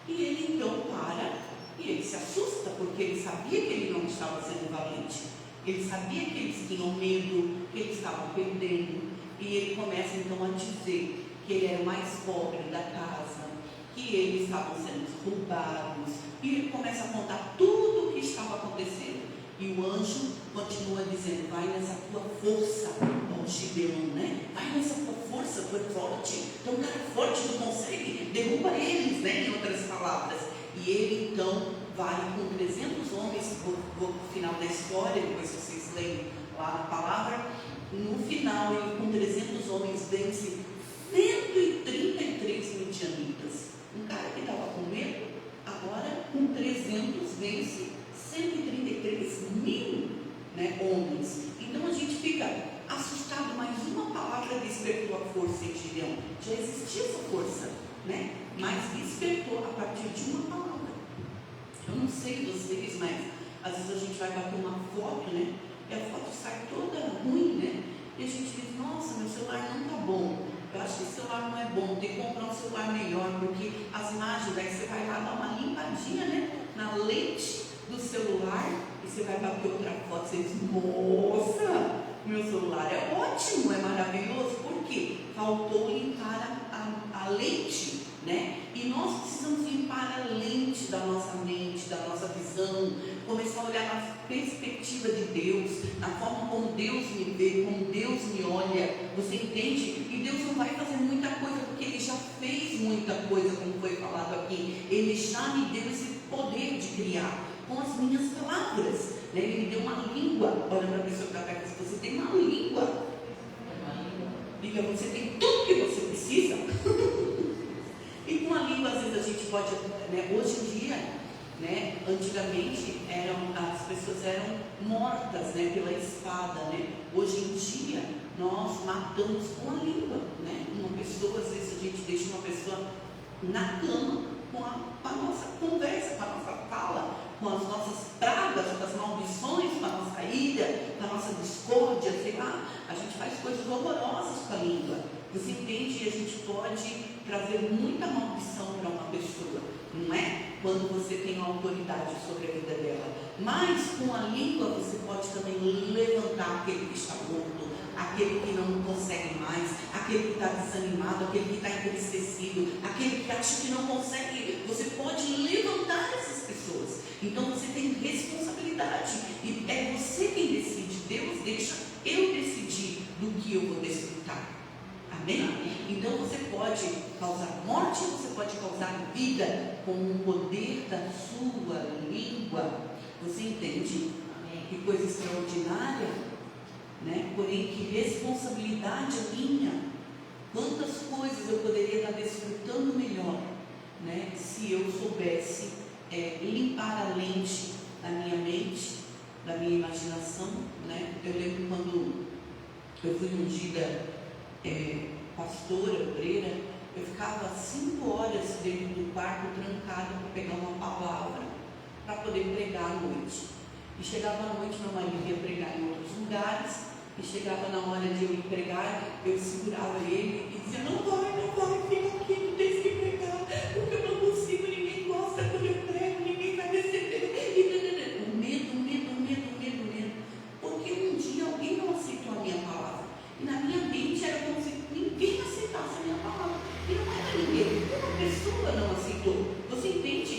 Speaker 5: E ele então para, e ele se assusta, porque ele sabia que ele não estava sendo valente. Ele sabia que eles tinham medo, que eles estavam perdendo. E ele começa então a dizer que ele era o mais pobre da casa, que eles estavam sendo roubados. E ele começa a contar tudo o que estava acontecendo. E o anjo continua dizendo: vai nessa tua força, ó Gideão, né? Vai nessa tua força, tu é forte, tu é um cara forte, tu consegue, derruba eles, né? Em outras palavras. E ele então vai com 300 homens, vou pro final da história, depois vocês leem lá a palavra. No final, ele com 300 homens vence 133 midianitas. Um cara que estava com medo, agora com 300 vence 133 mil, né, homens. Então a gente fica assustado, mas uma palavra despertou a força em Gideão. Já existia essa força, né? Mas despertou a partir de uma palavra. Eu não sei vocês, mas às vezes a gente vai bater uma foto, né? E a foto sai toda ruim, né? E a gente diz: nossa, meu celular não está bom. Eu acho que esse celular não é bom, tem que comprar um celular melhor, porque as imagens, aí você vai lá dar uma limpadinha, né? Na lente do celular, e você vai bater outra foto, você diz: moça, meu celular é ótimo, é maravilhoso. Por quê? Faltou limpar a lente, né? E nós precisamos limpar a lente da nossa mente, da nossa visão, começar a olhar na perspectiva de Deus, na forma como Deus me vê, como Deus me olha. Você entende? E Deus não vai fazer muita coisa, porque Ele já fez muita coisa, como foi falado aqui. Ele já me deu esse poder de criar com as minhas palavras, né? Ele me deu uma língua. Olha para a pessoa que está perto, se você tem uma língua, diga: você tem tudo que você precisa. E com a língua, às vezes a gente pode, né? Hoje em dia, né? Antigamente as pessoas eram mortas, né? Pela espada, né? Hoje em dia nós matamos com a língua, né? Uma pessoa, às vezes a gente deixa uma pessoa na cama com a nossa conversa, com a nossa fala, com as nossas pragas, com as maldições, com a nossa ira, com a nossa discórdia, sei lá. A gente faz coisas horrorosas com a língua. Você entende? E a gente pode trazer muita maldição para uma pessoa, não é? Quando você tem autoridade sobre a vida dela. Mas com a língua você pode também levantar aquele que está morto, aquele que não consegue mais, aquele que está desanimado, aquele que está entristecido, aquele que acha que não consegue. Você pode levantar essas pessoas. Então você tem responsabilidade. E é você quem decide. Deus deixa eu decidir do que eu vou desfrutar. Amém? Então você pode causar morte, você pode causar vida com o poder da sua língua. Você entende? Que coisa extraordinária, né? Porém, que responsabilidade minha. Quantas coisas eu poderia estar desfrutando melhor, né? Se eu soubesse limpar a lente da minha mente, da minha imaginação, né? Eu lembro quando eu fui ungida pastora, obreira, eu ficava 5 horas dentro do quarto trancada para pegar uma palavra para poder pregar à noite. E chegava à noite, meu marido ia pregar em outros lugares, E chegava na hora de eu ir pregar, eu segurava ele e dizia, não vai, fica aqui, tu tens que pregar, porque eu não consigo, ninguém gosta quando eu prego, ninguém vai receber. O medo. Porque um dia alguém não aceitou a minha palavra. E na minha mente era como se ninguém aceitasse a minha palavra. E não era ninguém, uma pessoa não aceitou. Você entende?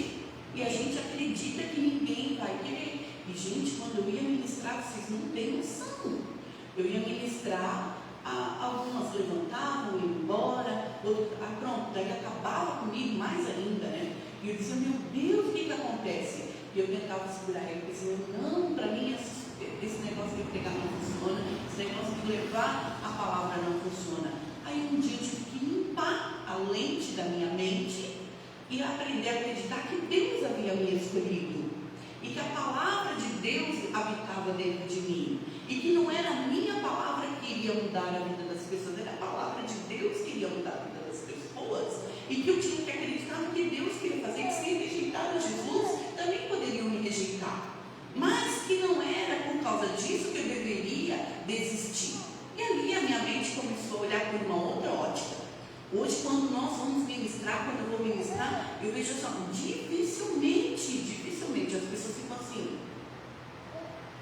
Speaker 5: E a gente acredita que ninguém vai querer. E gente, quando eu ia ministrar, vocês não têm noção. Eu ia ministrar, algumas levantavam, iam embora, outras, pronto, daí acabava comigo mais ainda, né? E eu dizia, meu Deus, o que acontece? E eu tentava segurar ele, eu dizia, não, para mim esse negócio de pregar não funciona, esse negócio de levar a palavra não funciona. Aí um dia eu tive que limpar a lente da minha mente e aprender a acreditar que Deus havia me escolhido. E que a palavra de Deus habitava dentro de mim. E que não era a minha palavra que iria mudar a vida das pessoas, era a palavra de Deus que iria mudar a vida das pessoas. E que eu tinha que acreditar no que Deus queria fazer, que se rejeitaram Jesus, também poderiam me rejeitar. Mas que não era por causa disso que eu deveria desistir. E ali a minha mente começou a olhar por uma outra ótica. Hoje, quando nós vamos ministrar, quando eu vou ministrar, eu vejo assim, dificilmente as pessoas ficam assim,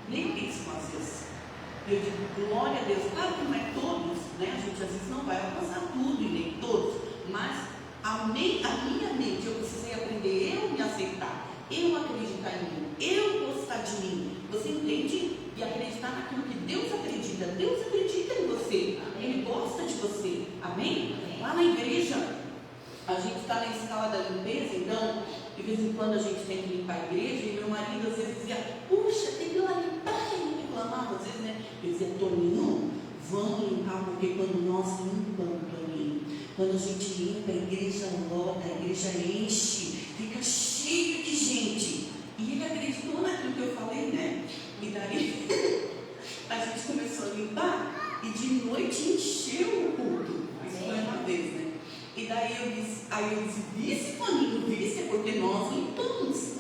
Speaker 5: nem pensam às vezes. Eu digo, glória a Deus, claro que não é todos, né? A gente às vezes não vai alcançar tudo e nem todos, mas a minha mente, eu precisei aprender eu me aceitar, eu acreditar em mim, eu gostar de mim. Você entende? E acreditar naquilo que Deus acredita em você, Ele gosta de você, amém? Lá na igreja, a gente está na escala da limpeza, então, de vez em quando a gente tem que limpar a igreja, e meu marido às vezes dizia, puxa, tem que ir lá limpar, e ele reclamava, às vezes, né? Eu dizia, Toninho, vamos limpar, porque quando nós limpamos, Toninho, quando a gente limpa, a igreja lota, a igreja enche, fica cheio de gente. E ele acreditou naquilo que eu falei, né? E daí, a gente começou a limpar, e de noite encheu o culto. Isso foi uma vez, né? E daí eu disse, vice, Toninho, vice, porque nós limpamos.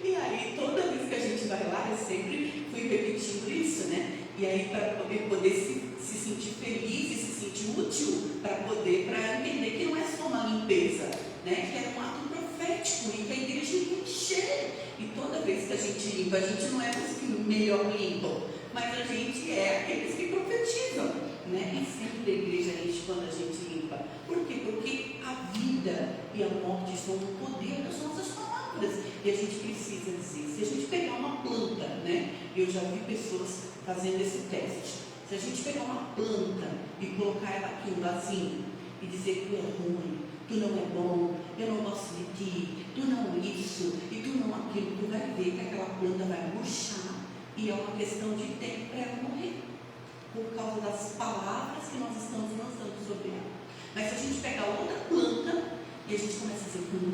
Speaker 5: E aí, toda vez que a gente vai lá, eu sempre fui repetindo isso, né? E aí, para poder se sentir feliz e se sentir útil, para entender que não é só uma limpeza, né? Que é um ato profético e que a igreja encher. E toda vez que a gente limpa, a gente não é os que melhor limpam, mas a gente é aqueles que profetizam, né? E sempre a igreja enche quando a gente limpa. Por quê? Porque a vida e a morte são o poder das nossas palavras. E a gente precisa dizer, se a gente pegar uma planta, né? Eu já vi pessoas fazendo esse teste. Se a gente pegar uma planta e colocar ela aqui no vasinho e dizer que tu é ruim, tu não é bom, eu não gosto de ti, tu não isso, e tu não aquilo, tu vai ver que aquela planta vai murchar. E é uma questão de tempo para ela morrer, por causa das palavras que nós estamos lançando sobre ela. Mas se a gente pegar outra planta e a gente começa a dizer, como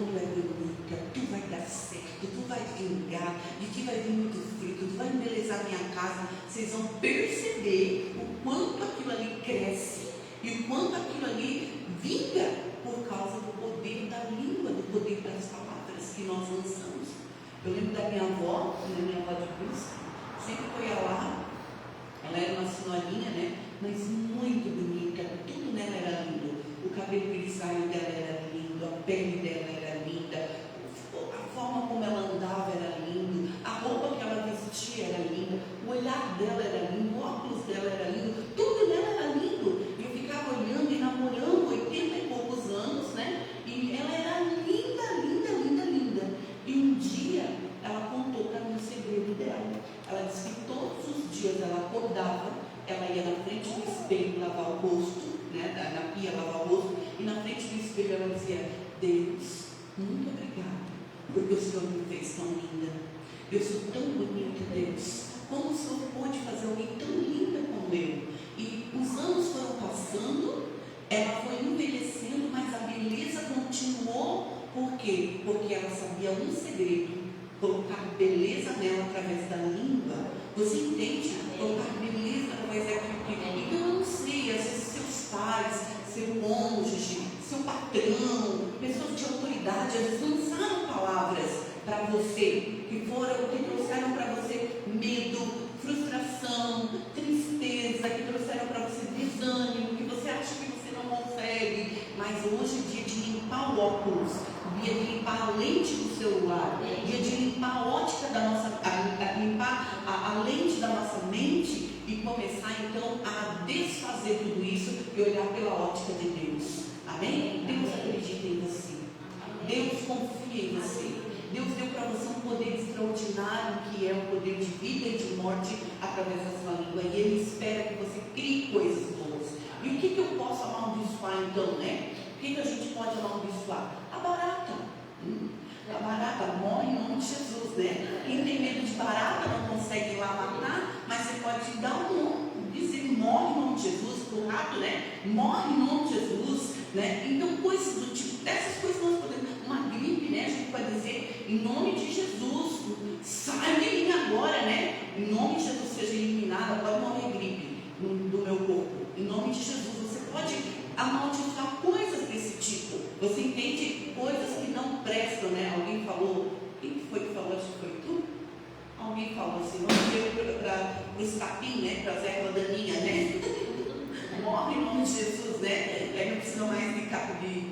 Speaker 5: tu é bonita, tu vai dar certo, tu vai vingar, de ti vai vir muito fruto, tu vai embelezar minha casa, vocês vão perceber o quanto aquilo ali cresce e o quanto aquilo ali vinga por causa do poder da língua, do poder das palavras que nós lançamos. Eu lembro da minha avó de cruz, sempre que eu ia lá, ela era uma senhorinha, né? Mas muito bonita, tudo nela era lindo. O cabelo grisalho dela era lindo, a pele dela era linda, a forma como ela andava era lindo, a roupa que ela vestia era linda, o olhar dela era lindo, o óculos dela era lindo, tudo nela era lindo. E eu ficava olhando e namorando 80 e poucos anos, né? E ela era linda, linda, linda, linda. E um dia ela contou para mim o segredo dela. Ela disse que todos os dias ela acordava, ela ia na frente do espelho lavar o rosto, né? Na pia lavar o rosto, e na frente do espelho ela dizia, Deus, muito obrigada, porque o Senhor me fez tão linda. Eu sou tão bonita, Deus. Como o Senhor pôde fazer alguém tão linda como eu? E os anos foram passando, ela foi envelhecendo, mas a beleza continuou. Por quê? Porque ela sabia um segredo, colocar beleza nela através da língua. Você entende? Colocar beleza através daquilo que... Então eu não sei, às vezes seus pais, seu cônjuge, seu patrão, pessoas de autoridade, às vezes lançaram palavras para você, que trouxeram para você medo, hoje é dia de limpar o óculos, dia de limpar a lente do celular, dia de limpar a ótica da nossa, limpar a lente da nossa mente e começar então a desfazer tudo isso e olhar pela ótica de Deus. Amém? Deus acredita em você. Deus confia em você. Deus deu para você um poder extraordinário, que é o poder de vida e de morte através da sua língua. E Ele espera que você crie coisas boas. E o que eu posso amaldiçoar então, né? O que a gente pode amaldiçoar? A barata. A barata morre em nome de Jesus, né? Quem tem medo de barata não consegue ir lá matar, mas você pode dar um nome, dizer morre em nome de Jesus, o rato, né? Morre em nome de Jesus, né? Então, coisas do tipo, dessas coisas nós podemos, uma gripe, né? A gente pode dizer, em nome de Jesus, sai de mim agora, né? Em nome de Jesus seja eliminada, pode morrer gripe do meu corpo. Em nome de Jesus, você pode amaldiçoar coisas desse tipo. Você entende coisas que não prestam, né? Alguém falou, quem foi que falou? Acho que foi tu? Alguém falou assim, vamos ver para o escapim, né? Para as ervas daninhas, né? Morre em nome de Jesus, né? Aí não precisa mais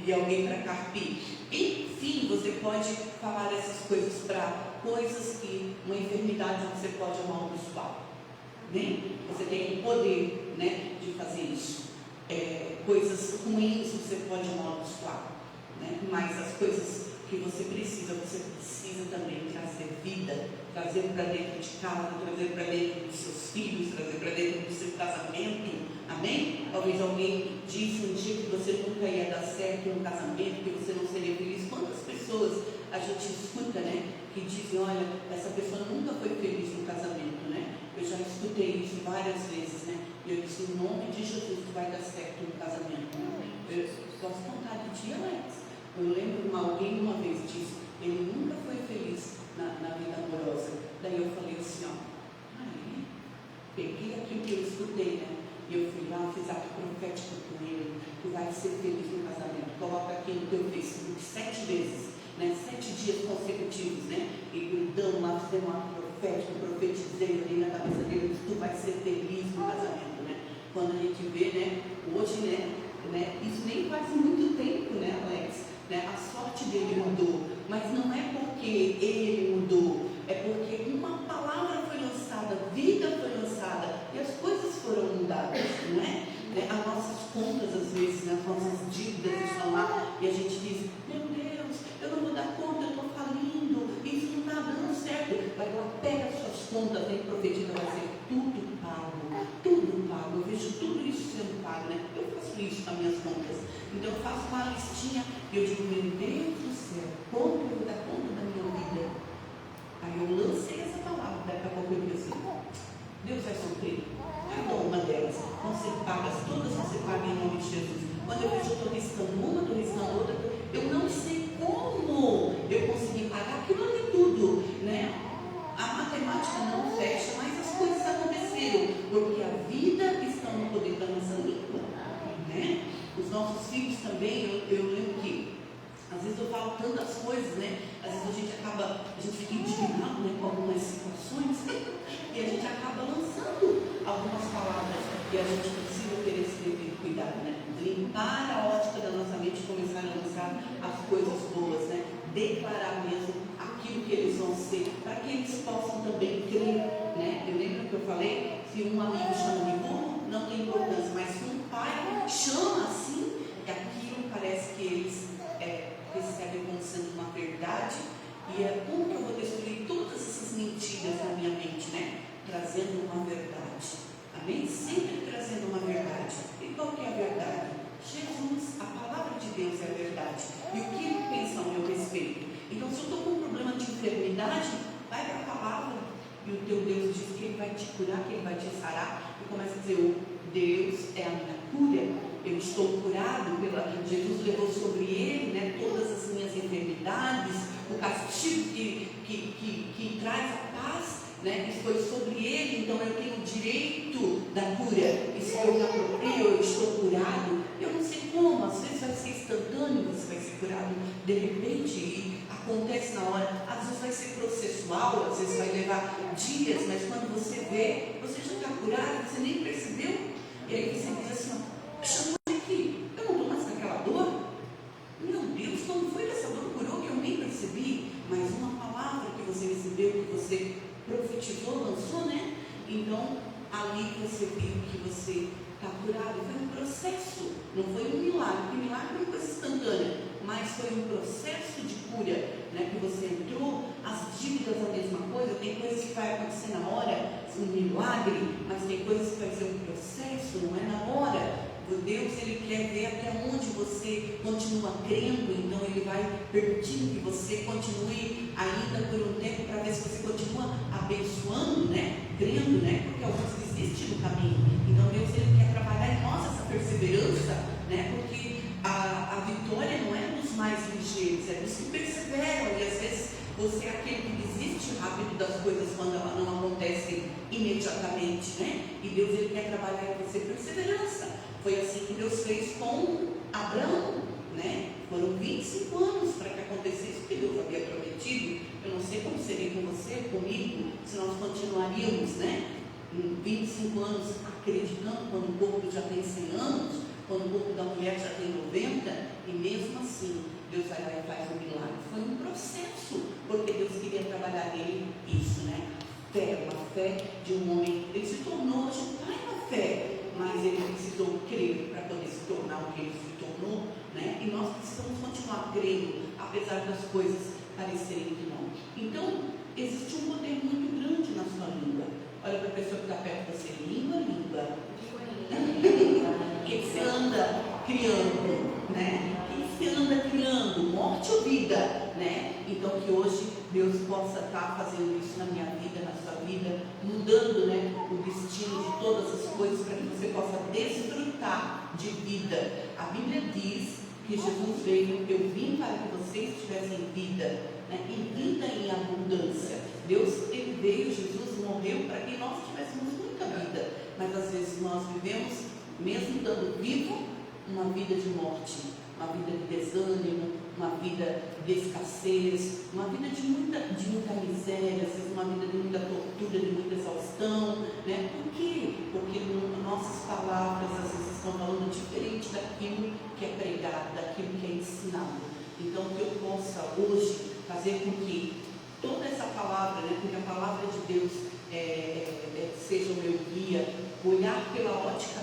Speaker 5: de alguém para carpir. Enfim, você pode falar essas coisas para coisas que, uma enfermidade você pode amaldiçoar. Né? Você tem o poder, né, de fazer isso. Coisas ruins você pode amaldiçoar, né? Mas as coisas que você precisa também trazer vida, trazer para dentro de casa, trazer para dentro dos seus filhos, trazer para dentro do seu casamento. Amém? Talvez alguém disse um dia que você nunca ia dar certo em um casamento, que você não seria feliz. Quantas pessoas a gente escuta, né, que dizem, olha, essa pessoa nunca foi feliz no casamento, né? Eu já escutei isso várias vezes, né? E eu disse, em nome de Jesus, que vai dar certo no casamento. Eu posso contar de ti, Alex. Eu lembro que alguém uma vez disse, ele nunca foi feliz na vida amorosa. Daí eu falei assim, ó, aí, peguei aquilo que eu escutei, né? E eu fui lá, fiz ato profético com ele, tu vai ser feliz no casamento. Coloca aqui no teu Facebook 7 vezes, né? 7 dias consecutivos, né? E gritando lá, fizendo um ato profético, profetizei ali na cabeça dele, tu vai ser feliz no casamento, né? Quando a gente vê, né? Hoje, né? Isso nem faz muito tempo, né, Alex? Né? A sorte dele mudou, mas não é porque ele mudou, é porque uma palavra foi lançada, vida foi lançada e as coisas foram mudadas, não é? As nossas contas, às vezes, né? As nossas dívidas estão lá e a gente diz, meu Deus, eu não vou dar conta, eu estou falindo, isso não está dando certo. Vai lá, pega as suas contas, tem profetiza, vai ser tudo pago, eu vejo tudo isso sendo pago, né? Eu faço isso com as minhas contas. Então eu faço uma listinha e eu digo, meu Deus do céu, como eu vou dar conta da minha vida? Aí eu lancei essa palavra, daqui a pouco eu digo assim, Deus vai suprir cada uma delas. Vão ser pagas, todas vão ser pagas em nome de Jesus. Quando eu vejo, eu estou riscando uma, estou riscando outra, eu não sei como eu consegui pagar aquilo ali tudo, né? A matemática não fecha, mas as coisas aconteceram, porque a vida está no poder da nossa língua, né? Os nossos filhos também, eu lembro que às vezes eu falo tantas coisas, né? Às vezes a gente fica indignado, né, com algumas situações e a gente acaba lançando algumas palavras e a gente precisa ter esse devido cuidado, né? Limpar a ótica da nossa mente e começar a lançar as coisas boas, né? Declarar mesmo aquilo que eles vão ser, para que eles possam também crer, né? Eu lembro que eu falei, se um amigo chama de burro, não tem importância, mas se um pai chama assim, aquilo parece que eles recebem como sendo uma verdade, e é como que eu vou destruir todas essas mentiras na minha mente, né? Trazendo uma verdade, amém? Sempre trazendo uma verdade. E qual que é a verdade? Jesus, a palavra de Deus é a verdade, e o que ele pensa ao meu respeito. Então, se eu estou com um problema de enfermidade, vai para a palavra, e o teu Deus diz que ele vai te curar, que ele vai te sarar, e começa a dizer, Deus é a minha cura, eu estou curado, Jesus levou sobre ele, né, todas as minhas enfermidades, o castigo que traz a paz, né, isso foi sobre ele, então eu tenho o direito da cura, isso eu me apropriei, eu estou curado, eu não sei como, às vezes vai ser instantâneo, você vai ser curado de repente, e acontece na hora, às vezes vai ser processual, às vezes vai levar dias, mas quando você vê, você já está curado, você nem percebeu, e aí você diz assim, chamou aqui, eu não estou mais com aquela dor, você viu que você está curado. Foi um processo, não foi um milagre, porque milagre é uma coisa instantânea, mas foi um processo de cura, né? Que você entrou, as dívidas a mesma coisa, tem coisas que vai acontecer na hora, um milagre, mas tem coisas que vai ser um processo, não é na hora. Deus, Ele quer ver até onde você continua crendo, então Ele vai permitindo que você continue ainda por um tempo, para ver se você continua abençoando, né? Crendo, né? Porque alguns desistem no caminho. Então Deus, Ele quer trabalhar em nós essa perseverança, né? Porque a vitória não é dos mais ligeiros, é dos que perseveram, e às vezes você é aquele que desiste rápido das coisas quando elas não acontecem imediatamente, né? E Deus, Ele quer trabalhar em você perseverança. Foi assim que Deus fez com Abraão, né? Foram 25 anos para que acontecesse o que Deus havia prometido. Eu não sei como seria com você, comigo, se nós continuaríamos, né? 25 anos acreditando, quando o corpo já tem 100 anos, quando o corpo da mulher já tem 90, e mesmo assim, Deus vai lá e faz um milagre. Foi um processo, porque Deus queria trabalhar nele isso, né? Fé, uma fé de um homem. Ele se tornou hoje um pai da fé, mas ele precisou crer para poder se tornar o que ele se tornou, né? E nós precisamos continuar crendo, apesar das coisas parecerem que não. Então, existe um poder muito grande na sua língua. Olha para a pessoa que está perto de você, língua. O que você anda criando, né? O que você anda criando, morte ou vida, né? Então, que hoje Deus possa estar fazendo isso na minha vida, na sua vida, mudando, né, o destino de todas as coisas, para que você possa desfrutar de vida. A Bíblia diz que Jesus veio, eu vim para que vocês tivessem vida, né, e vida em abundância. Deus, Ele veio, Jesus morreu para que nós tivéssemos muita vida, mas às vezes nós vivemos, mesmo estando vivo, uma vida de morte, uma vida de desânimo, uma vida de escassez, uma vida de muita miséria, às vezes uma vida de muita tortura, de muita exaustão, né? Por quê? Porque nossas palavras às vezes estão falando diferente daquilo que é pregado, daquilo que é ensinado. Então, que eu possa hoje fazer com que toda essa palavra, né, com que a palavra de Deus seja o meu guia, olhar pela ótica,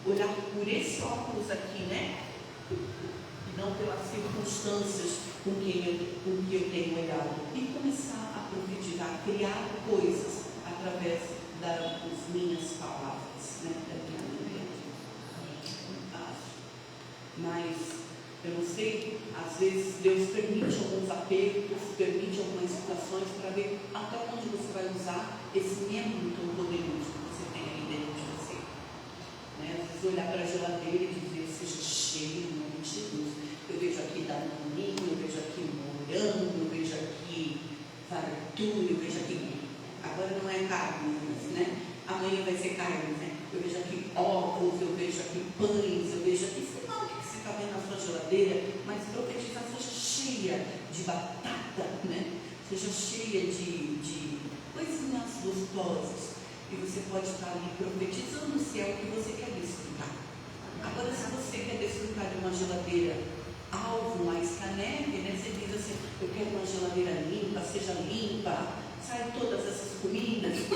Speaker 5: olhar por esse óculos aqui, né? Não pelas circunstâncias com que eu tenho olhado, e começar a profetizar, criar coisas através das minhas palavras, né? Da minha mente. Mas eu não sei, às vezes Deus permite alguns apertos, permite algumas situações para ver até onde você vai usar esse membro tão poderoso que você tem aí dentro de você, né? Às vezes olhar para a geladeira e dizer, seja cheio em nome de Jesus. Eu vejo aqui danoninho, eu vejo aqui morango, eu vejo aqui fartura, eu vejo aqui, agora não é carne, né? Amanhã vai ser carne, né? Eu vejo aqui ovos, eu vejo aqui pães, eu vejo aqui, sei lá o que você está vendo na sua geladeira, mas profetizar, seja cheia de batata, né? Seja cheia de coisinhas gostosas, e você pode estar ali profetizando se é o que você quer desfrutar. Agora, se você quer desfrutar de uma geladeira alvo mais que a neve, né? Você diz assim, eu quero uma geladeira limpa, seja limpa, sai todas essas comidas. Você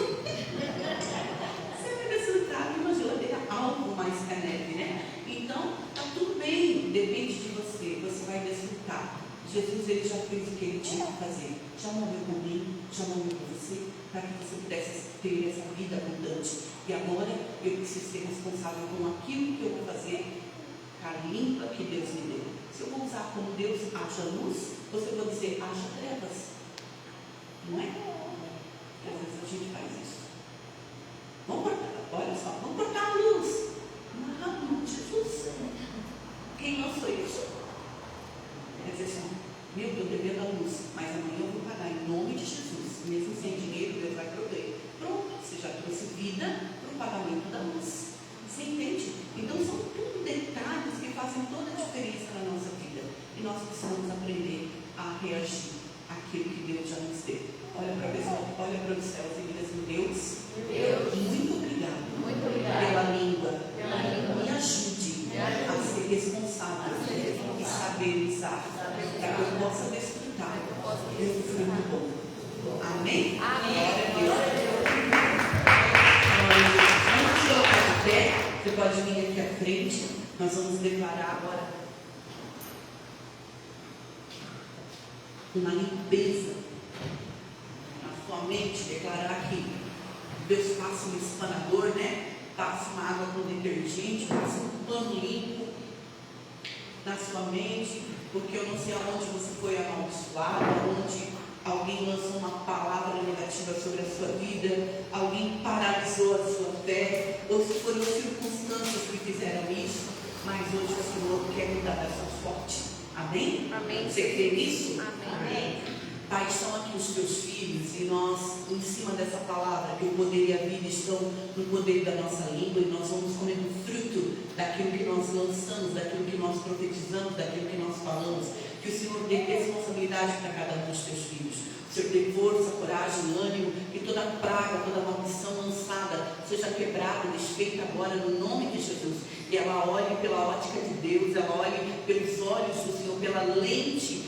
Speaker 5: vai desfrutar de uma geladeira alvo mais que a neve, né? Então, tá tudo bem, depende de você, você vai desfrutar. Jesus, Ele já fez o que Ele tinha que fazer, já morreu por mim, já morreu por você, para que você pudesse ter essa vida abundante. E agora eu preciso ser responsável com aquilo que eu vou fazer, a limpa que Deus me deu. Se eu vou usar como Deus haja luz, ou se eu vou dizer haja trevas, não é? Porque às vezes a gente faz isso. Vamos cortar, olha só, vamos cortar a luz. Não, Jesus, quem não sou isso? Quer dizer assim, meu, eu estou devendo a luz, mas amanhã eu vou pagar em nome de Jesus. Mesmo sem dinheiro, Deus vai prover. Pronto, você já trouxe vida para o pagamento da luz. Você entende? Então são tudo detalhes que fazem toda a diferença na nossa vida. E nós precisamos aprender a reagir àquilo que Deus já nos deu. Olha para a pessoa, olha para os céus e diz assim, Deus, muito obrigado pela língua. Me ajude a ser responsável e saber usar, para que eu possa desfrutar de um fruto bom. Amém? Glória a Deus. Você pode vir aqui à frente. Nós vamos declarar agora uma limpeza na sua mente. Declarar que Deus passa um espanador, né? Passa uma água com detergente, passa um pano limpo na sua mente, porque eu não sei aonde você foi amaldiçoado, aonde alguém lançou uma palavra negativa sobre a sua vida, alguém paralisou a sua fé, ou se foram circunstâncias que fizeram isso, mas hoje o Senhor quer mudar essa sorte. Amém?
Speaker 2: Amém.
Speaker 5: Você crê nisso?
Speaker 2: Amém.
Speaker 5: Pai, estão aqui os teus filhos e nós, em cima dessa palavra, que o poder e a vida estão no poder da nossa língua, e nós vamos comendo fruto daquilo que nós lançamos, daquilo que nós profetizamos, daquilo que nós falamos. Que o Senhor dê responsabilidade para cada um dos teus filhos. O Senhor dê força, coragem, ânimo, que toda praga, toda maldição lançada seja quebrada, desfeita agora no nome de Jesus. E ela olhe pela ótica de Deus, ela olhe pelos olhos do Senhor, pela lente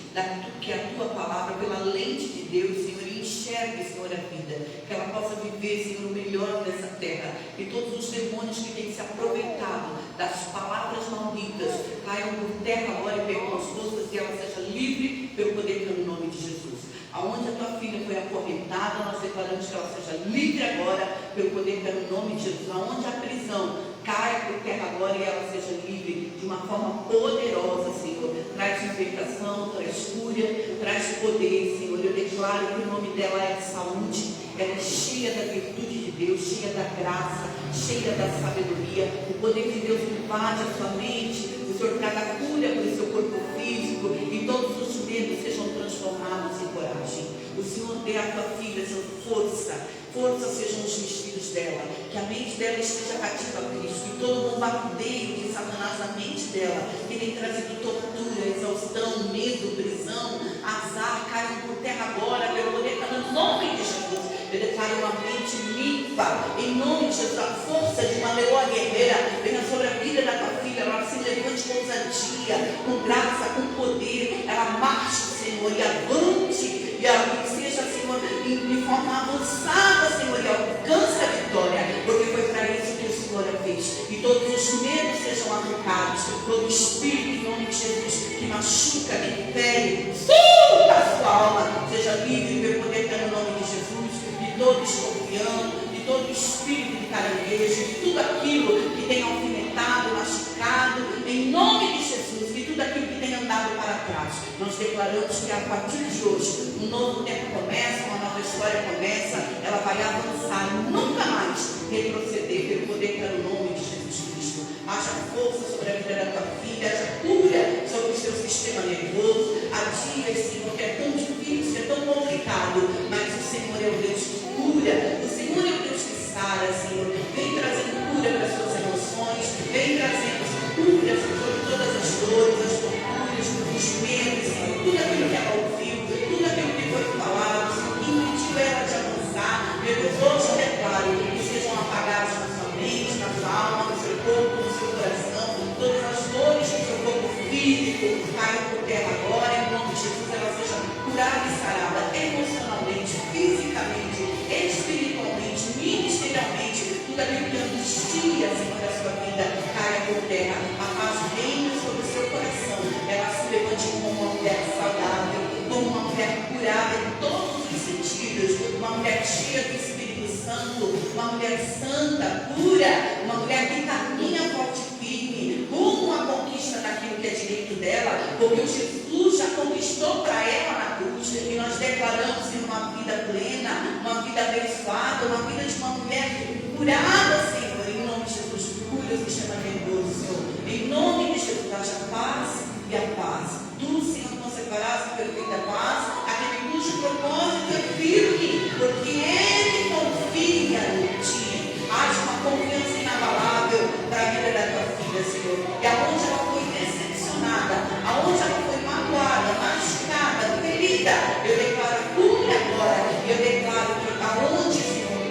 Speaker 5: que é a tua palavra, pela lente de Deus, Senhor, e enxergue, Senhor, a vida, que ela possa viver, Senhor, o melhor dessa terra, e todos os demônios que têm se aproveitado das palavras malditas caiam por terra agora e pegam as costas, e ela seja livre pelo poder do nome de Jesus. Aonde a tua filha foi acorrentada, nós declaramos que ela seja livre agora pelo poder do nome de Jesus. Aonde a prisão caia por terra agora e ela seja livre de uma forma poderosa, Senhor. Traz libertação, traz cura, traz poder, Senhor. Eu declaro que o nome dela é saúde, ela é cheia da virtude de Deus, cheia da graça, cheia da sabedoria. O poder de Deus invade a sua mente, o Senhor traga cura para o seu corpo físico e todos os medos sejam transformados em coragem. O Senhor dê à tua filha, Senhor, força sejam os vestidos dela, que a mente dela esteja cativa a Cristo, que todo bombardeio de Satanás na mente dela, que tem trazido tortura, exaustão, medo, prisão, azar, caiam por terra agora, pelo poder no nome de Jesus. Eu declaro uma mente limpa, em nome de Jesus. A força de uma leoa guerreira venha sobre a vida da tua filha, ela se levante com ousadia, com graça, com poder, ela marche, Senhor, e avante, e seja, Senhor, de forma avançada, Senhor, e alcance a vitória, porque foi para isso que o Senhor a fez. E todos os medos sejam arrancados, todo espírito, em nome de Jesus, que machuca, que fere, solta a sua alma, seja livre pelo poder no nome de Jesus, de todo escorpião, de todo espírito de caranguejo, de tudo aquilo que tem alfinetado, machucado, em nome de Jesus, de tudo aquilo que tem andado para trás. Nós declaramos que a partir de hoje, um novo tempo começa, uma nova história começa, ela vai avançar e nunca mais retroceder pelo poder no nome de Jesus Cristo. Haja força sobre a vida da tua filha, haja cura sobre o seu sistema nervoso. Há dias, Senhor, que é tão difícil, é tão complicado, mas o Senhor é o Deus que cura, o Senhor é o Deus que sara, Senhor. Vem trazendo cura para as suas emoções, vem trazendo cura sobre todas as dores, as torturas, os medos, Senhor, tudo aquilo que ela ouviu, tudo aquilo que foi falado, Senhor, que impediu ela de avançar. Meu Deus, hoje eu declaro que sejam apagados na sua mente, na sua alma, no seu corpo, no seu coração, todas as dores do seu corpo físico caiam por terra agora, em nome de Jesus, ela seja curada e sarada emocionalmente, fisicamente, espiritualmente, ministerialmente, tudo aquilo que angustia, Senhor, da sua vida caia por terra. A paz reina sobre o seu coração, ela se levante como uma mulher saudável, como uma mulher curada em todos os sentidos, uma mulher cheia do Espírito Santo, uma mulher santa, pura, uma mulher que caminha forte e firme, rumo à conquista daquilo que é direito dela, porque o Jesus já conquistou para ela na cruz, e nós declaramos em uma vida plena, uma vida abençoada, uma vida de uma mulher curada, Senhor, em nome de Jesus. Cura o sistema nervoso, Senhor, em nome de Jesus. Haja paz e a paz. Tu, Senhor, não separás a perfeita paz aquele cujo propósito é firme, porque ele confia em ti. Haja uma confiança inabalável para a vida da tua filha, Senhor. E aonde ela foi decepcionada, aonde ela foi magoada, machucada, ferida, eu declaro cura agora. E eu declaro que aonde, Senhor,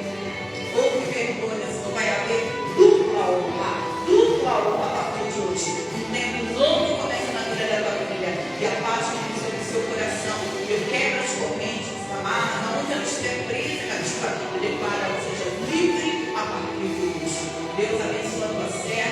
Speaker 5: houve vergonha, Senhor, vai haver dupla honra a partir de hoje. Um tempo novo começa na vida da tua filha, e a paz vem sobre o seu coração. Eu quebro as correntes, amarras, aonde ela estiver presa, cativa, eu declaro ela seja livre a partir de hoje. Deus abençoe a tua serva.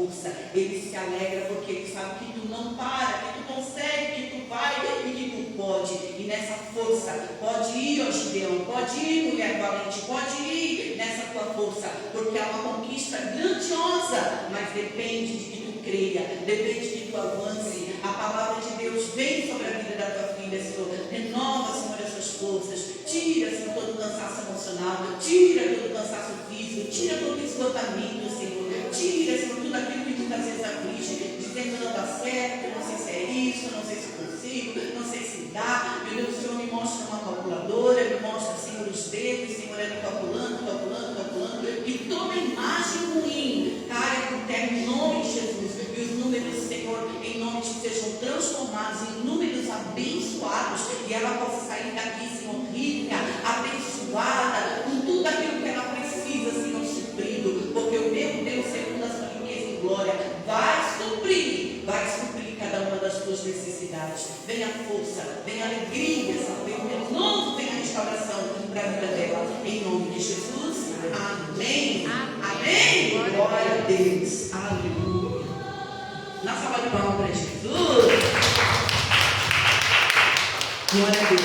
Speaker 5: força. Ele se alegra porque ele sabe que tu não para, que tu consegue, que tu vai e que tu pode. E nessa força, pode ir, ó Gideão, pode ir, mulher valente, pode ir nessa tua força, porque é uma conquista grandiosa, mas depende de que tu creia, depende de que tu avance. A palavra de Deus vem sobre a vida da tua filha, Senhor. Renova, Senhor, as suas forças. Tira, Senhor, todo o cansaço emocional. Tira todo o cansaço físico. Tira todo o esgotamento, Senhor. Tira, Senhor, tudo aquilo que muitas vezes aflige, dizendo que não dá certo, eu não sei se é isso, não sei se consigo, não sei se dá. Meu Deus, o Senhor me mostra uma calculadora, me mostra, Senhor, os dedos, Senhor, ele calculando. E toda imagem ruim caia por terra em nome de Jesus. E os números, Senhor, em nome de Jesus, sejam transformados em números abençoados. E ela possa sair daqui, Senhor, rica, abençoada, com tudo aquilo que ela precisa, Senhor, suprido. Porque o meu Deus, segundo a sua riqueza e glória, vai suprir cada uma das tuas necessidades. Venha força, venha alegria, Senhor, venha renovo, venha restauração para a vida dela. Em nome de Jesus. Amém. Amém. Glória a Deus. Aleluia. Na salva de palmas para Jesus. Glória a Deus.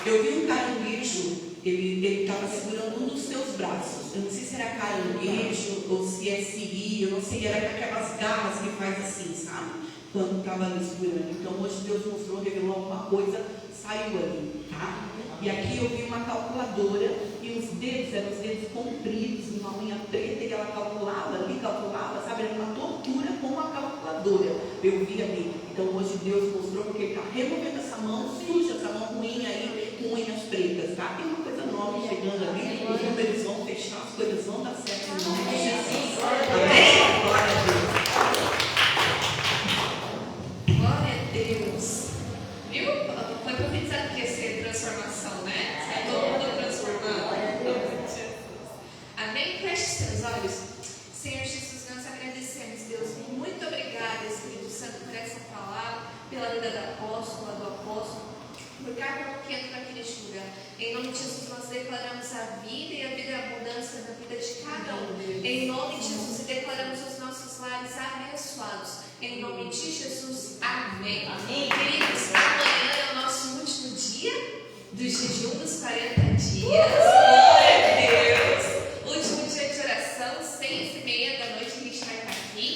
Speaker 5: Eu vi um caranguejo, ele estava segurando um dos seus braços. Eu não sei se era caranguejo ou se é siri, eu não sei, era com aquelas garras que faz assim, sabe? Quando estava ali segurando. Então hoje Deus mostrou, revelou alguma coisa, saiu ali, tá? E aqui eu vi uma calculadora e os dedos eram os dedos compridos, uma unha preta, e ela calculava, sabe? Era uma tortura com uma calculadora. Eu vi ali. Então hoje Deus mostrou porque ele está removendo essa mão suja, essa mão ruim aí, com unhas pretas, tá? Tem uma coisa nova chegando ali, os números vão fechar, as coisas vão dar certo em nome de Jesus. Amém? Glória a Deus.
Speaker 4: Glória a Deus. Viu? Foi profetizado que ia ser transformação, né? Sai todo mundo transformado. Amém? Feche os seus olhos. Senhor Jesus, nós agradecemos, Deus. Muito obrigada, Espírito Santo, por essa palavra, pela vida da apóstola, do apóstolo, por cada um que entra aqui neste lugar. Em nome de Jesus, nós declaramos a vida e a vida e a abundância da vida de cada um. Em nome de Jesus, e declaramos os nossos lares abençoados. Em nome de Jesus, amém. Amém. Queridos, amanhã é o nosso último dia do jejum dos 40 dias. Glória a Deus. Último dia de oração, 6h30 da noite, a gente vai estar aqui,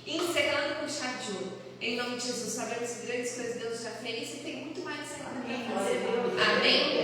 Speaker 4: encerrando com chave de ouro. Em nome de Jesus, sabemos que grandes coisas Deus já fez e tem muito mais ainda para fazer. Amém?